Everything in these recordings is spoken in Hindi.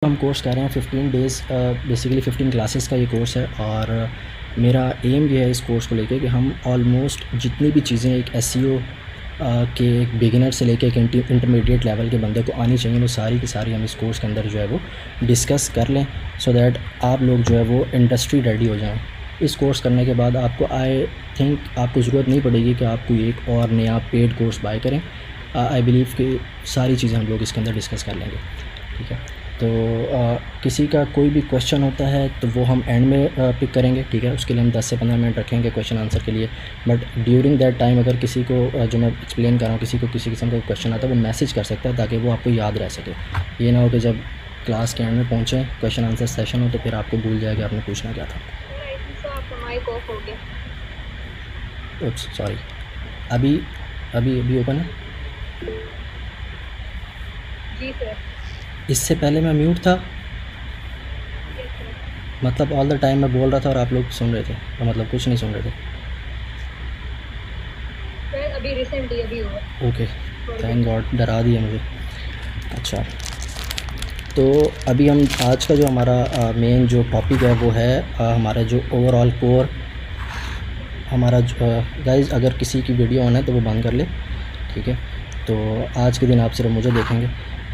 हम कोर्स कर रहे हैं 15 डेज़, बेसिकली 15 क्लासेस का ये कोर्स है। और मेरा एम ये है इस कोर्स को लेके कि हम ऑलमोस्ट जितनी भी चीज़ें एक एसईओ के एक बिगिनर से लेके एक इंटरमीडिएट लेवल के बंदे को आनी चाहिए, वो सारी की सारी हम इस कोर्स के अंदर जो है वो डिस्कस कर लें, सो दैट आप लोग जो है वो इंडस्ट्री रेडी हो जाएं। इस कोर्स करने के बाद आपको आई थिंक आपको ज़रूरत नहीं पड़ेगी कि आप कोई एक और नया पेड कोर्स बाय करें। आई बिलीव कि सारी चीज़ें हम लोग इसके अंदर डिस्कस कर लेंगे, ठीक है। तो किसी का कोई भी क्वेश्चन होता है तो वो हम एंड में पिक करेंगे, ठीक है। उसके लिए हम 10 से 15 मिनट रखेंगे क्वेश्चन आंसर के लिए। बट ड्यूरिंग दैट टाइम अगर किसी को जो मैं एक्सप्लेन कर रहा हूँ, किसी को किसी किस्म का क्वेश्चन आता है, वो मैसेज कर सकता है ताकि वो आपको याद रह सके। ये ना हो कि जब क्लास के एंड में पहुँचें, क्वेश्चन आंसर सेशन हो, तो फिर आपको भूल जाएगा आपने पूछना क्या था। सॉरी, अभी अभी अभी ओपन है। जी सर। इससे पहले मैं म्यूट था, मतलब ऑल द टाइम मैं बोल रहा था और आप लोग सुन रहे थे, तो मतलब कुछ नहीं सुन रहे थे। सर अभी रिसेंटली अभी हुआ। ओके, थैंक गॉड, डरा दिया मुझे। अच्छा, तो अभी हम आज का जो हमारा मेन जो टॉपिक है वो है हमारा जो ओवरऑल कोर हमारा। गाइज़ अगर किसी की वीडियो ऑन है तो वो बंद कर ले, ठीक है। तो आज के दिन आप सिर्फ मुझे देखेंगे।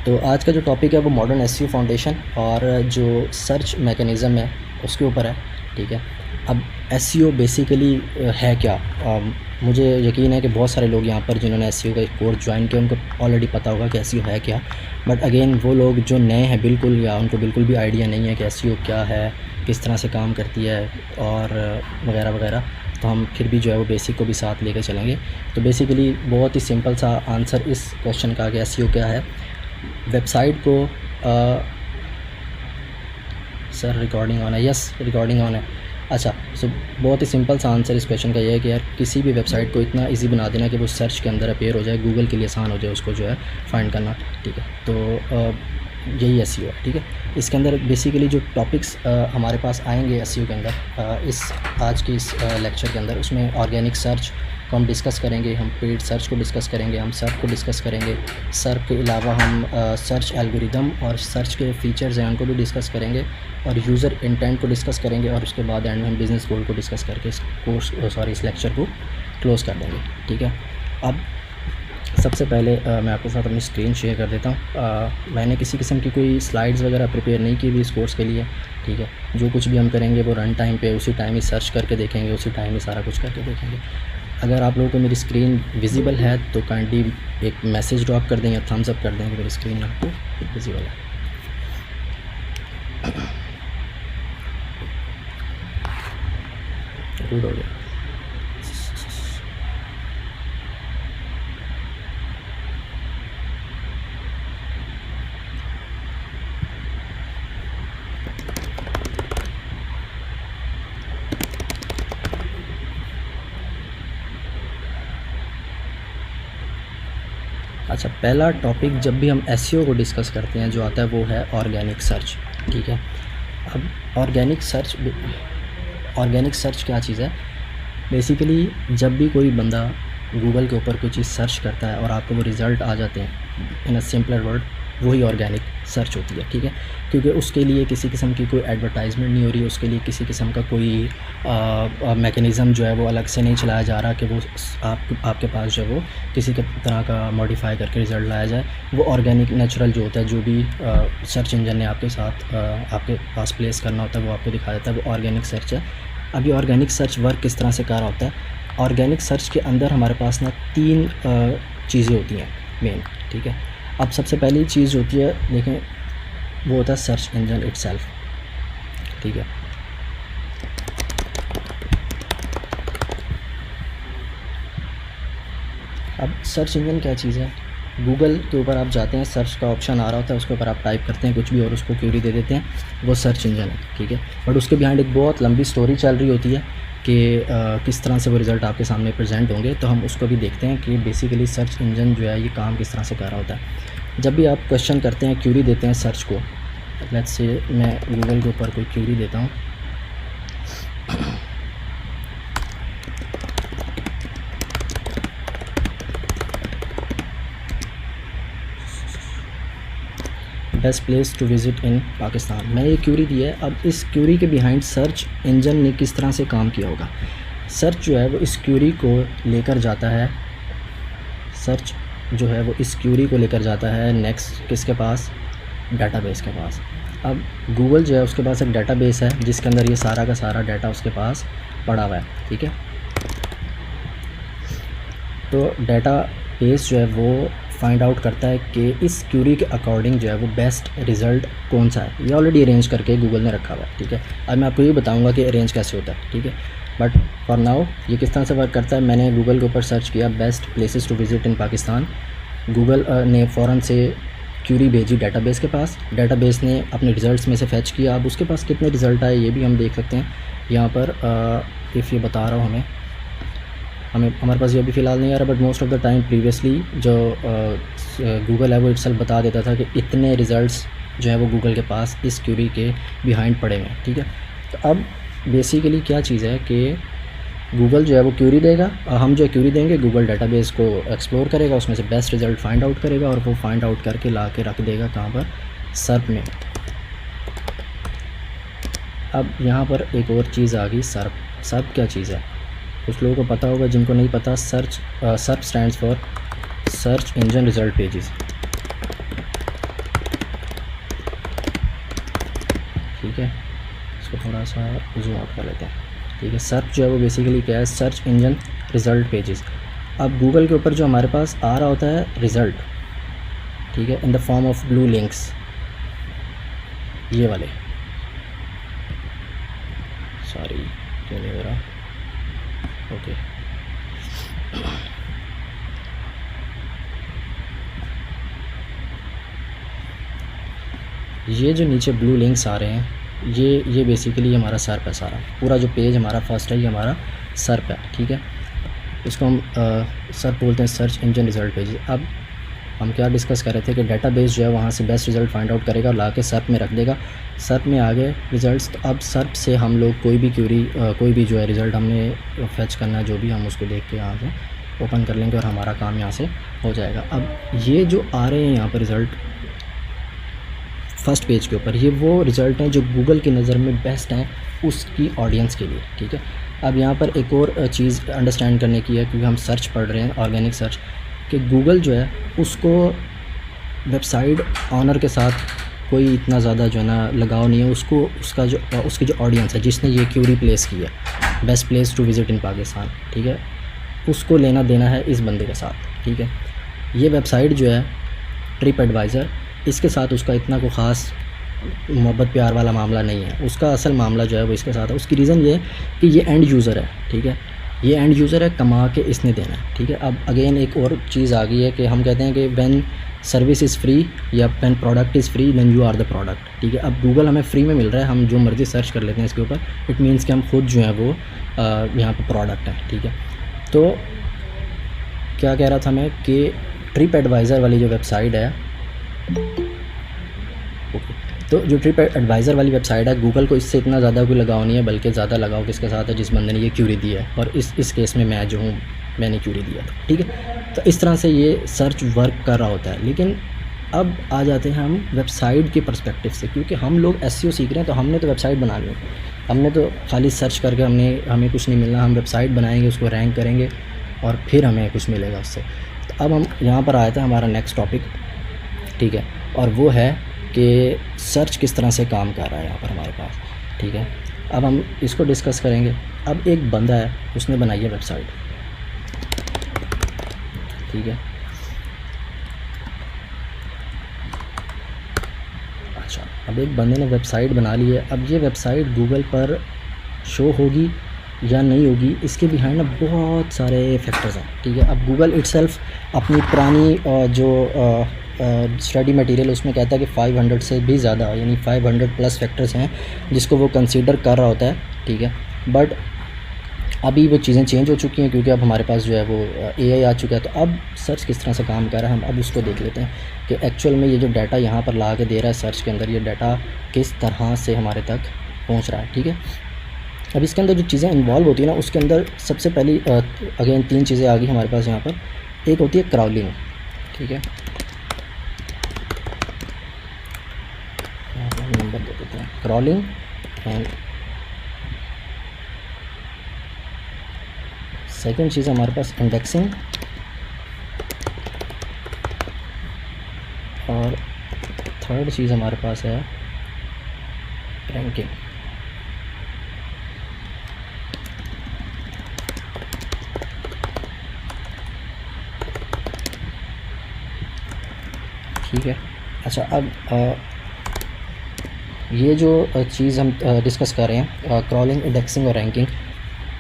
तो आज का जो टॉपिक है वो मॉडर्न एसईओ फाउंडेशन और जो सर्च मैकेनिज़्म है उसके ऊपर है, ठीक है। अब एसईओ बेसिकली है क्या? मुझे यकीन है कि बहुत सारे लोग यहाँ पर जिन्होंने एसईओ का एक कोर्स ज्वाइन किया उनको ऑलरेडी पता होगा कि एसईओ है क्या। बट अगेन वो लोग जो नए हैं बिल्कुल, या उनको बिल्कुल भी आइडिया नहीं है कि एसईओ क्या है, किस तरह से काम करती है और वगैरह वगैरह, तो हम फिर भी जो है वो बेसिक को भी साथ लेकर चलेंगे। तो बेसिकली बहुत ही सिंपल सा आंसर इस क्वेश्चन का कि एसईओ क्या है। वेबसाइट को सर रिकॉर्डिंग ऑन है? यस, रिकॉर्डिंग ऑन है। अच्छा, सो बहुत ही सिंपल सा आंसर इस क्वेश्चन का ये है कि यार किसी भी वेबसाइट को इतना इजी बना देना कि वो सर्च के अंदर अपीयर हो जाए, गूगल के लिए आसान हो जाए उसको जो है फाइंड करना, ठीक है। तो यही एसईओ है, ठीक है। इसके अंदर बेसिकली जो टॉपिक्स हमारे पास आएंगे एसईओ के अंदर इस आज की इस लेक्चर के अंदर, उसमें ऑर्गेनिक सर्च को हम डिस्कस करेंगे, हम पेड सर्च को डिस्कस करेंगे, हम सर्च को डिस्कस करेंगे। सर्च के अलावा हम सर्च एल्गोरिदम और सर्च के फीचर्स हैं उनको भी डिस्कस करेंगे, और यूज़र इंटेंट को डिस्कस करेंगे, और उसके बाद एंड में हम बिज़नेस गोल को डिस्कस करके इस लेक्चर को क्लोज़ कर देंगे, ठीक है। अब सबसे पहले मैं आपके साथ अपनी स्क्रीन शेयर कर देता हूँ। मैंने किसी किस्म की कोई स्लाइड्स वगैरह प्रिपेयर नहीं की हुई इस कोर्स के लिए, ठीक है। जो कुछ भी हम करेंगे वो रन टाइम पे उसी टाइम ही सर्च करके देखेंगे, उसी टाइम ही सारा कुछ करके देखेंगे। अगर आप लोगों को मेरी स्क्रीन विजिबल है तो काइंडली एक मैसेज ड्रॉप कर दें या थम्स अप कर दें कि मेरी स्क्रीन आपको विजिबल है। गुड हो गया। अच्छा, पहला टॉपिक जब भी हम एसईओ को डिस्कस करते हैं जो आता है वो है ऑर्गेनिक सर्च, ठीक है। अब ऑर्गेनिक सर्च क्या चीज़ है? बेसिकली जब भी कोई बंदा गूगल के ऊपर कोई चीज़ सर्च करता है और आपको वो रिज़ल्ट आ जाते हैं इन अ सिंपलर वर्ड, वही ऑर्गेनिक सर्च होती है, ठीक है। क्योंकि उसके लिए किसी किस्म की कोई एडवर्टाइजमेंट नहीं हो रही है, उसके लिए किसी किस्म का कोई मैकेनिज़्म जो है वो अलग से नहीं चलाया जा रहा कि वो आपके पास जो है वो किसी के तरह का मॉडिफाई करके रिज़ल्ट लाया जाए। वो ऑर्गेनिक नेचुरल जो होता है, जो भी सर्च इंजन ने आपके साथ आपके पास प्लेस करना होता है वो आपको दिखा देता है, वो ऑर्गेनिक सर्च है। अभी ऑर्गेनिक सर्च वर्क किस तरह से कर रहा होता है? ऑर्गेनिक सर्च के अंदर हमारे पास ना 3 चीज़ें होती हैं मेन, ठीक है। अब सबसे पहली चीज़ होती है, देखें, वो होता है सर्च इंजन इटसेल्फ, ठीक है। अब सर्च इंजन क्या चीज़ है? गूगल के ऊपर आप जाते हैं, सर्च का ऑप्शन आ रहा होता है, उसके ऊपर आप टाइप करते हैं कुछ भी और उसको क्वेरी दे देते हैं, वो सर्च इंजन है, ठीक है। बट उसके बिहाइंड एक बहुत लंबी स्टोरी चल रही होती है कि किस तरह से वो रिज़ल्ट आपके सामने प्रेजेंट होंगे। तो हम उसको भी देखते हैं कि बेसिकली सर्च इंजन जो है ये काम किस तरह से कर रहा होता है। जब भी आप क्वेश्चन करते हैं, क्यूरी देते हैं सर्च को, लेट्स से मैं गूगल के ऊपर कोई क्यूरी देता हूँ, best place to visit in Pakistan. मैंने ये क्यूरी दी है। अब इस क्यूरी के बिहाइंड सर्च इंजन ने किस तरह से काम किया होगा। सर्च जो है वो इस क्यूरी को लेकर जाता है, सर्च जो है वो इस क्यूरी को लेकर जाता है नेक्स्ट किसके पास, डाटाबेस के पास। अब गूगल जो है उसके पास एक डाटाबेस है जिसके अंदर ये सारा का सारा डाटा उसके पास पड़ा हुआ है, ठीक है। तो डाटाबेस जो है वो फाइंड आउट करता है कि इस क्यूरी के अकॉर्डिंग जो है वो बेस्ट रिज़ल्ट कौन सा है। ये ऑलरेडी अरेंज करके गूगल ने रखा हुआ है, ठीक है। अब मैं आपको ये बताऊंगा कि अरेंज कैसे होता है, ठीक है। बट फॉर नाउ ये किस तरह से वर्क करता है, मैंने गूगल के ऊपर सर्च किया best places to visit in Pakistan. Google ने फ़ौरन से क्यूरी भेजी डाटाबेस के पास, डाटाबेस ने अपने रिज़ल्ट्स में से फैच किया। अब उसके पास कितने रिज़ल्ट आए ये भी हम देख सकते हैं यहाँ पर। इफ़ ये बता रहा हूँ हमारे पास ये अभी फ़िलहाल नहीं आ रहा, but most of the time previously जो गूगल है वो इटसेल्फ बता देता था कि इतने रिज़ल्ट्स जो है वो गूगल के पास इस क्यूरी के बिहाइंड पड़े हुए हैं, ठीक है। तो अब बेसिकली क्या चीज़ है कि गूगल जो है वो क्यूरी देगा और हम जो क्यूरी देंगे गूगल डाटाबेस को एक्सप्लोर करेगा, उसमें से बेस्ट रिज़ल्ट फाइंड आउट करेगा और वो फाइंड आउट करके ला के रख देगा कहाँ पर, सर्प में। अब यहाँ पर एक और चीज़ आ गई, सर्प। सर्प क्या चीज़ है कुछ लोगों को पता होगा, जिनको नहीं पता सर्प stands for search engine result pages, ठीक है। इसको थोड़ा सा जूम आउट कर लेते हैं, ठीक है। सर्च जो है वो बेसिकली क्या है, सर्च इंजन रिज़ल्ट पेजेस। अब गूगल के ऊपर जो हमारे पास आ रहा होता है रिज़ल्ट, ठीक है, in the form of blue links, ये वाले, सॉरी क्यों नहीं हो रहा, ओके। ये जो नीचे ब्लू लिंक्स आ रहे हैं ये बेसिकली हमारा सर्प है। सारा पूरा जो पेज हमारा फर्स्ट है ये हमारा सर्प है, ठीक है। इसको हम सर्प बोलते हैं, सर्च इंजन रिज़ल्ट पेज। अब हम क्या डिस्कस कर रहे थे कि डाटाबेस जो है वहाँ से बेस्ट रिज़ल्ट फाइंड आउट करेगा और ला के सर्प में रख देगा। सर्प में आ गए रिज़ल्ट्स, तो अब सर्प से हम लोग कोई भी क्यूरी कोई भी जो है रिज़ल्ट हमने फेच करना है, जो भी हम उसको देख के यहाँ से ओपन कर लेंगे और हमारा काम यहाँ से हो जाएगा। अब ये जो आ रहे हैं यहाँ पर रिज़ल्ट फर्स्ट पेज के ऊपर, ये वो रिज़ल्ट हैं जो गूगल की नज़र में बेस्ट हैं उसकी ऑडियंस के लिए, ठीक है। अब यहाँ पर एक और चीज़ अंडरस्टैंड करने की है, क्योंकि हम सर्च पढ़ रहे हैं ऑर्गेनिक सर्च, कि गूगल जो है उसको वेबसाइट ऑनर के साथ कोई इतना ज़्यादा जो है ना लगाव नहीं है। उसको उसकी जो ऑडियंस है जिसने ये क्यूरी प्लेस की है best place to visit in Pakistan, ठीक है, उसको लेना देना है इस बंदे के साथ, ठीक है। ये वेबसाइट जो है ट्रिप एडवाइज़र, इसके साथ उसका इतना कोई ख़ास मोहब्बत प्यार वाला मामला नहीं है। उसका असल मामला जो है वो इसके साथ है। उसकी रीज़न ये है कि ये एंड यूज़र है, ठीक है, ये एंड यूज़र है, कमा के इसने देना है, ठीक है। अब अगेन एक और चीज़ आ गई है कि हम कहते हैं कि व्हेन सर्विस इज़ फ्री या when product is free then you are the product, ठीक है। अब गूगल हमें फ्री में मिल रहा है, हम जो मर्ज़ी सर्च कर लेते हैं इसके ऊपर, इट मीन्स कि हम खुद जो है वो यहाँ पर प्रोडक्ट हैं, ठीक है। तो क्या कह रहा था मैं कि ट्रिप एडवाइज़र वाली जो वेबसाइट है, तो जो ट्रिप एडवाइज़र वाली वेबसाइट है गूगल को इससे इतना ज़्यादा कोई लगाव नहीं है, बल्कि ज़्यादा लगाव किसके साथ है, जिस बंदे ने ये क्यूरी दी है। और इस केस में मैं जो हूँ मैंने क्यूरी दिया था, ठीक है। तो इस तरह से ये सर्च वर्क कर रहा होता है। लेकिन अब आ जाते हैं हम वेबसाइट के पर्सपेक्टिव से, क्योंकि हम लोग एसईओ सीख रहे हैं, तो हमने तो वेबसाइट बनानी है, हमने तो खाली सर्च करके हमें कुछ नहीं मिलना, हम वेबसाइट बनाएंगे, उसको रैंक करेंगे और फिर हमें कुछ मिलेगा उससे। तो अब हम यहाँ पर आए थे हमारा नेक्स्ट टॉपिक, ठीक है, और वो है कि सर्च किस तरह से काम कर रहा है यहाँ पर हमारे पास, ठीक है। अब हम इसको डिस्कस करेंगे। अब एक बंदा है, उसने बनाई है वेबसाइट, ठीक है। अच्छा, अब एक बंदे ने वेबसाइट बना ली है। अब ये वेबसाइट गूगल पर शो होगी या नहीं होगी, इसके बिहाइंड ना बहुत सारे फैक्टर्स हैं, ठीक है। अब गूगल इटसेल्फ अपनी पुरानी जो स्टडी मटेरियल उसमें कहता है कि 500 से भी ज़्यादा यानी 500 प्लस फैक्टर्स हैं जिसको वो कंसीडर कर रहा होता है, ठीक है। बट अभी वो चीज़ें चेंज हो चुकी हैं, क्योंकि अब हमारे पास जो है वो एआई आ चुका है। तो अब सर्च किस तरह से काम कर रहा है हम अब उसको देख लेते हैं कि एक्चुअल में ये जो डाटा यहाँ पर ला के दे रहा है सर्च के अंदर, ये डाटा किस तरह से हमारे तक पहुँच रहा है, ठीक है। अब इसके अंदर जो चीज़ें इन्वॉल्व होती है ना, उसके अंदर सबसे पहली अगेन 3 चीज़ें आ गई हमारे पास यहाँ पर। एक होती है क्राउलिंग, ठीक है। दे देते हैं, क्रॉलिंग एंड सेकंड चीज़ हमारे पास इंडेक्सिंग, और थर्ड चीज़ हमारे पास है रैंकिंग। ठीक है। अच्छा, अब ये जो चीज़ हम डिस्कस कर रहे हैं, क्रॉलिंग, इंडेक्सिंग और रैंकिंग,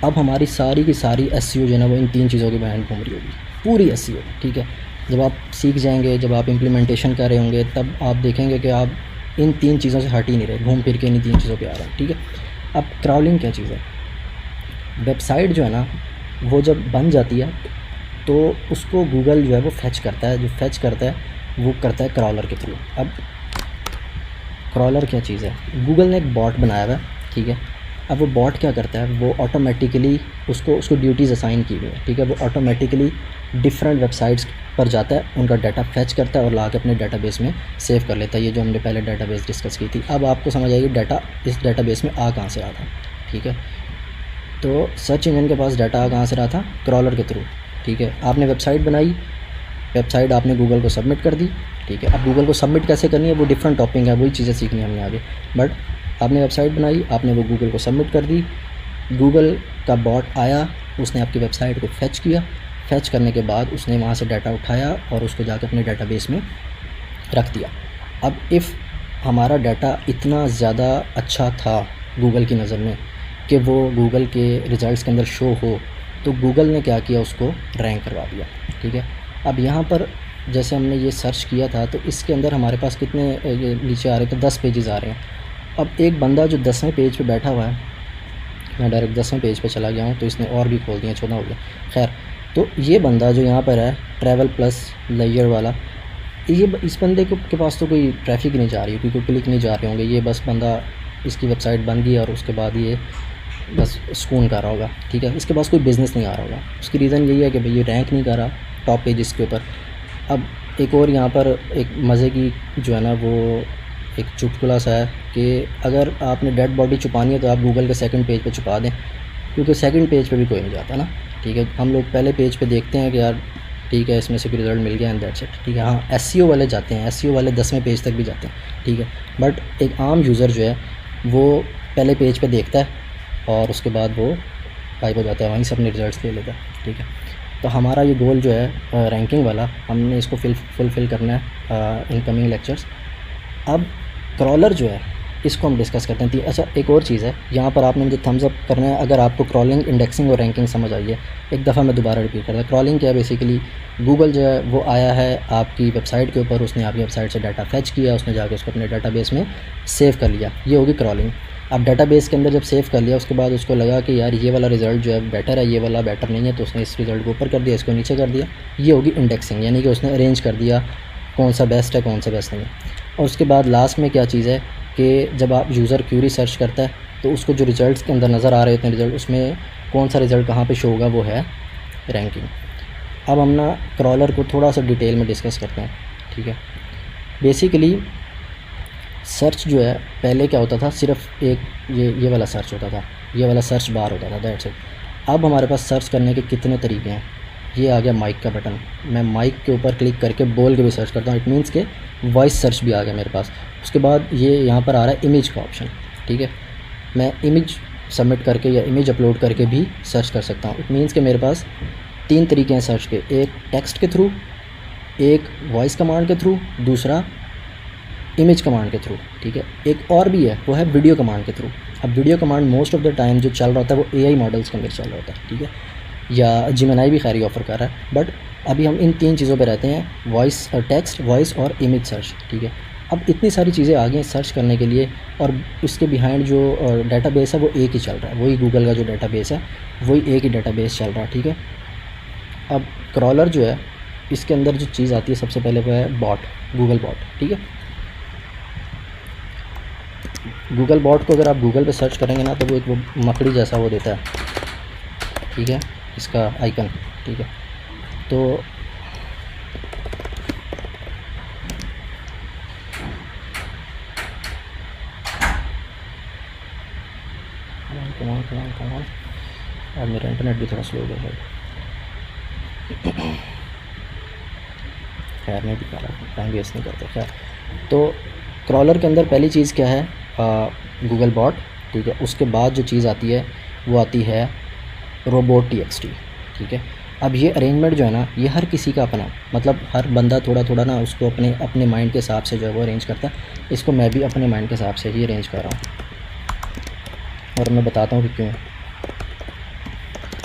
अब हमारी सारी की सारी एसईओ जो है ना वो इन तीन चीज़ों के बेहाइंड घूम रही होगी, पूरी एसईओ। ठीक है, जब आप सीख जाएंगे, जब आप इम्प्लीमेंटेशन कर रहे होंगे, तब आप देखेंगे कि आप इन तीन चीज़ों से हट ही नहीं रहे, घूम फिर के इन तीन चीज़ों पे आ रहे हैं। ठीक है, अब क्रॉलिंग क्या चीज़ है? वेबसाइट जो है ना वो जब बन जाती है तो उसको गूगल जो है वो फेच करता है, जो फेच करता है वो करता है क्रॉलर के थ्रू। अब क्रॉलर क्या चीज़ है? गूगल ने एक बॉट बनाया हुआ है। ठीक है, अब वो बॉट क्या करता है, वो ऑटोमेटिकली उसको ड्यूटीज़ असाइन की हुई है। ठीक है, वो ऑटोमेटिकली डिफरेंट वेबसाइट्स पर जाता है, उनका डाटा फेच करता है और ला के अपने डाटाबेस में सेव कर लेता है। ये जो हमने पहले डाटाबेस डिस्कस की थी। अब आपको समझ आएगी डाटा इस डाटाबेस में आ कहाँ से रहा था। ठीक है, तो सर्च इंजन के पास डाटा आ कहाँ से रहा था? क्रॉलर के थ्रू। ठीक है, आपने वेबसाइट बनाई, वेबसाइट आपने गूगल को सबमिट कर दी। ठीक है, अब गूगल को सबमिट कैसे करनी है वो डिफरेंट टॉपिक है, वही चीज़ें सीखनी है हमने आगे। बट आपने वेबसाइट बनाई, आपने वो गूगल को सबमिट कर दी, गूगल का बॉट आया, उसने आपकी वेबसाइट को फेच किया, फेच करने के बाद उसने वहाँ से डाटा उठाया और उसको जाकर अपने डाटाबेस में रख दिया। अब इफ़ हमारा डाटा इतना ज़्यादा अच्छा था गूगल की नज़र में कि वो गूगल के रिज़ल्ट्स के अंदर शो हो, तो गूगल ने क्या किया, उसको रैंक करवा दिया। ठीक है, अब यहाँ पर जैसे हमने ये सर्च किया था तो इसके अंदर हमारे पास कितने ये नीचे आ रहे थे, 10 पेजेस आ रहे हैं। अब एक बंदा जो 10वें पेज पे बैठा हुआ है, मैं डायरेक्ट 10वें पेज पे चला गया हूँ तो इसने और भी खोल दिया, 14 हो गया। खैर, तो ये बंदा जो यहाँ पर है ट्रैवल प्लस लेयर वाला, ये इस बंदे के पास तो कोई ट्रैफिक नहीं जा रही, क्योंकि क्लिक नहीं जा रहे होंगे। ये बस बंदा, इसकी वेबसाइट बन गई और उसके बाद ये बस सुकून कर रहा होगा। ठीक है, इसके पास कोई बिज़नेस नहीं आ रहा होगा। उसकी रीज़न यही है कि भाई ये रैंक नहीं कर रहा टॉप पेजेस के ऊपर। अब एक और यहाँ पर एक मज़े की जो है ना वो एक चुटकुला सा है कि अगर आपने डेड बॉडी छुपानी है तो आप गूगल के सेकंड पेज पे छुपा दें, क्योंकि सेकंड पेज पे भी कोई नहीं जाता ना। ठीक है, हम लोग पहले पेज पे देखते हैं कि यार ठीक है इसमें से कोई रिज़ल्ट मिल गया एंड दैट्स इट। ठीक है, हाँ एसईओ वाले जाते हैं, एसईओ वाले 10वें पेज तक भी जाते हैं। ठीक है, बट एक आम यूज़र जो है वो पहले पेज पे देखता है और उसके बाद वो गायब हो जाता है, वहीं से अपने रिज़ल्ट्स ले लेता है। ठीक है, तो हमारा ये गोल जो है रैंकिंग वाला, हमने इसको फुलफ़िल करना है इनकमिंग लेक्चर्स। अब क्रॉलर जो है इसको हम डिस्कस करते हैं। अच्छा, एक और चीज़ है यहाँ पर, आपने मुझे थम्स अप करना है अगर आपको क्रॉलिंग, इंडेक्सिंग और रैंकिंग समझ आई है। एक दफ़ा मैं दोबारा रिपीट करता हूँ। क्रॉलिंग क्या है? बेसिकली गूगल जो है वो आया है आपकी वेबसाइट के ऊपर, उसने आपकी वेबसाइट से डाटा फेच किया, उसने जाके उसको अपने डाटाबेस में सेव कर लिया, ये होगी क्रॉलिंग। अब डाटाबेस के अंदर जब सेव कर लिया उसके बाद उसको लगा कि यार ये वाला रिज़ल्ट जो है बेटर है, ये वाला बेटर नहीं है, तो उसने इस रिज़ल्ट को ऊपर कर दिया, इसको नीचे कर दिया, ये होगी इंडेक्सिंग। यानी कि उसने अरेंज कर दिया कौन सा बेस्ट है, कौन सा बेस्ट नहीं है। और उसके बाद लास्ट में क्या चीज़ है कि जब आप यूज़र क्यूरी सर्च करता है तो उसको जो रिज़ल्ट्स के अंदर नज़र आ रहे होते हैं रिज़ल्ट, उसमें कौन सा रिज़ल्ट कहाँ पे शो होगा, वो है रैंकिंग। अब हम ना क्रॉलर को थोड़ा सा डिटेल में डिस्कस करते हैं। ठीक है, बेसिकली सर्च जो है पहले क्या होता था, सिर्फ एक ये वाला सर्च होता था, ये वाला सर्च बार होता था, दैट्स इट। अब हमारे पास सर्च करने के कितने तरीके हैं। ये आ गया माइक का बटन, मैं माइक के ऊपर क्लिक करके बोल के भी सर्च करता हूँ, इट मीन्स के वॉइस सर्च भी आ गया मेरे पास। उसके बाद ये यहाँ पर आ रहा है इमेज का ऑप्शन। ठीक है, मैं इमेज सबमिट करके या इमेज अपलोड करके भी सर्च कर सकता हूँ। इट मीन्स के मेरे पास 3 तरीके हैं सर्च के, एक टेक्स्ट के थ्रू, एक वॉइस कमांड के थ्रू, दूसरा इमेज कमांड के थ्रू। ठीक है, एक और भी है, वो है वीडियो कमांड के थ्रू। अब video command most of the time जो चल रहा होता है वो एआई मॉडल्स के अंदर चल रहा होता है। ठीक है, या जिमिनाई भी खैर ऑफ़र कर रहा है, बट अभी हम इन 3 चीज़ों पे रहते हैं, वॉइस, टेक्स्ट, वॉइस और इमेज सर्च। ठीक है, अब इतनी सारी चीज़ें आ गई हैं सर्च करने के लिए, और उसके बिहाइंड जो डाटाबेस है वो एक ही चल रहा है, वही गूगल का जो डाटाबेस है वही एक ही डाटाबेस चल रहा है। ठीक है, अब क्रॉलर जो है इसके अंदर जो चीज़ आती है सबसे पहले वो है बॉट, गूगल बॉट। ठीक है, गूगल बॉट को अगर आप गूगल पे सर्च करेंगे ना तो वो एक वो मकड़ी जैसा वो देता है। ठीक है, इसका आइकन। ठीक है, तो कमान। अब मेरा इंटरनेट भी थोड़ा स्लो हो गया, खैर नहीं दिखा रहा, टाइम वेस्ट नहीं करते। खैर, तो क्रॉलर के अंदर पहली चीज़ क्या है, गूगल बॉट, ठीक है। उसके बाद जो चीज़ आती है वो आती है robot.txt, ठीक है। अब ये अरेंजमेंट जो है ना, ये हर किसी का अपना, मतलब हर बंदा थोड़ा थोड़ा ना उसको अपने अपने माइंड के हिसाब से जो है वो अरेंज करता है। इसको मैं भी अपने माइंड के हिसाब से ही अरेंज कर रहा हूँ और मैं बताता हूँ कि क्यों।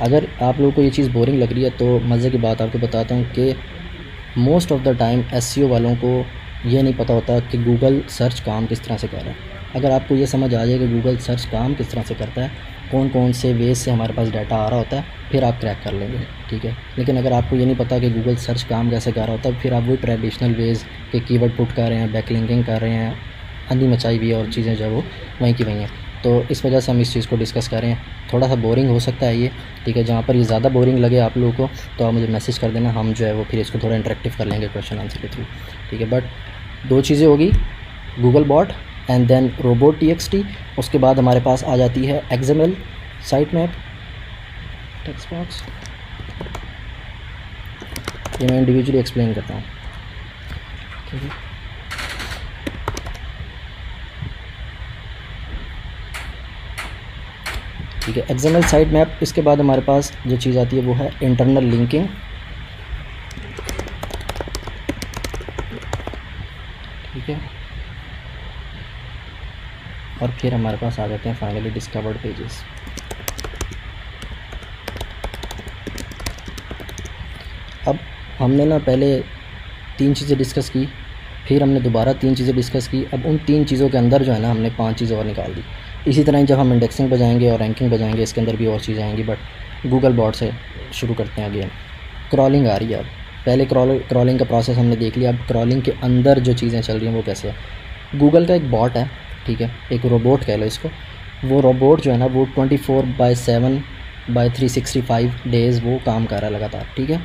अगर आप लोगों को ये चीज़ बोरिंग लग रही है तो मज़े की बात आपको बताता हूँ कि most of the time SEO वालों को ये नहीं पता होता कि गूगल सर्च काम किस तरह से कर रहा है। अगर आपको ये समझ आ जाए कि गूगल सर्च काम किस तरह से करता है, कौन कौन से वेज से हमारे पास डाटा आ रहा होता है, फिर आप क्रैक कर लेंगे, ठीक है। लेकिन अगर आपको ये नहीं पता कि गूगल सर्च काम कैसे कर रहा होता है, फिर आप वही ट्रेडिशनल वेज के कीवर्ड पुट कर रहे हैं, बैकलिंकिंग कर रहे हैं, अंधी मचाई हुई है और चीज़ें जो है वो वहीं की वहीं हैं। तो इस वजह से हम इस चीज़ को डिस्कस कर रहे हैं। थोड़ा सा बोरिंग हो सकता है ये, ठीक है। जहाँ पर ये ज़्यादा बोरिंग लगे आप लोगों को तो आप मुझे मैसेज कर देना, हम जो है वो फिर इसको थोड़ा इंटरेक्टिव कर लेंगे क्वेश्चन आंसर के थ्रू, ठीक है। बट दो चीज़ें होगी, Google bot and then robot.txt। उसके बाद हमारे पास आ जाती है XML site map, text box. ये मैं इंडिविजुअली एक्सप्लेन करता हूँ, ठीक है। ठीक है, XML साइट मैप। इसके बाद हमारे पास जो चीज़ आती है वो है इंटरनल लिंकिंग, ठीक है। और फिर हमारे पास आ जाते हैं फाइनली डिस्कवर्ड पेजेस। अब हमने ना पहले 3 चीज़ें डिस्कस की, फिर हमने दोबारा 3 चीज़ें डिस्कस की। अब उन 3 चीज़ों के अंदर जो है ना हमने 5 चीज़ें और निकाल दी। इसी तरह जब हम इंडेक्सिंग पे जाएंगे और रैंकिंग पे जाएंगे, इसके अंदर भी और चीज़ें आएंगी। बट गूगल बॉट से शुरू करते हैं। अगेन क्रॉलिंग आ रही है। अब पहले क्रॉलिंग का प्रोसेस हमने देख लिया। अब क्रॉलिंग के अंदर जो चीज़ें चल रही हैं वो कैसे है। गूगल का एक बॉट है, ठीक है, एक रोबोट कह लो इसको। वो रोबोट जो है ना वो 24/7/365 डेज़ वो काम कर रहा है लगातार, ठीक है।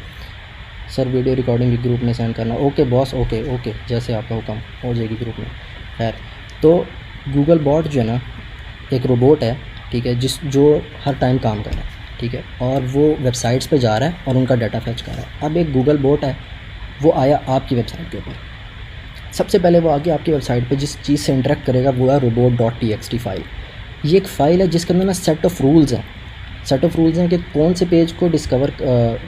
सर वीडियो रिकॉर्डिंग भी ग्रुप में सेंड करना, ओके बॉस, ओके जैसे आपका हुक्म, हो जाएगी ग्रुप में। खैर, तो गूगल बॉट जो है ना एक रोबोट है, ठीक है, जो हर टाइम काम कर रहा है, ठीक है। और वो वेबसाइट्स पे जा रहा है और उनका डाटा फैच कर रहा है। अब एक गूगल बॉट है, वो आया आपकी वेबसाइट के ऊपर। सबसे पहले वो आगे आपकी वेबसाइट पे जिस चीज़ से इंटरेक्ट करेगा वो है robot.txt फाइल। ये एक फ़ाइल है जिसके अंदर ना सेट ऑफ़ रूल्स हैं कि कौन से पेज को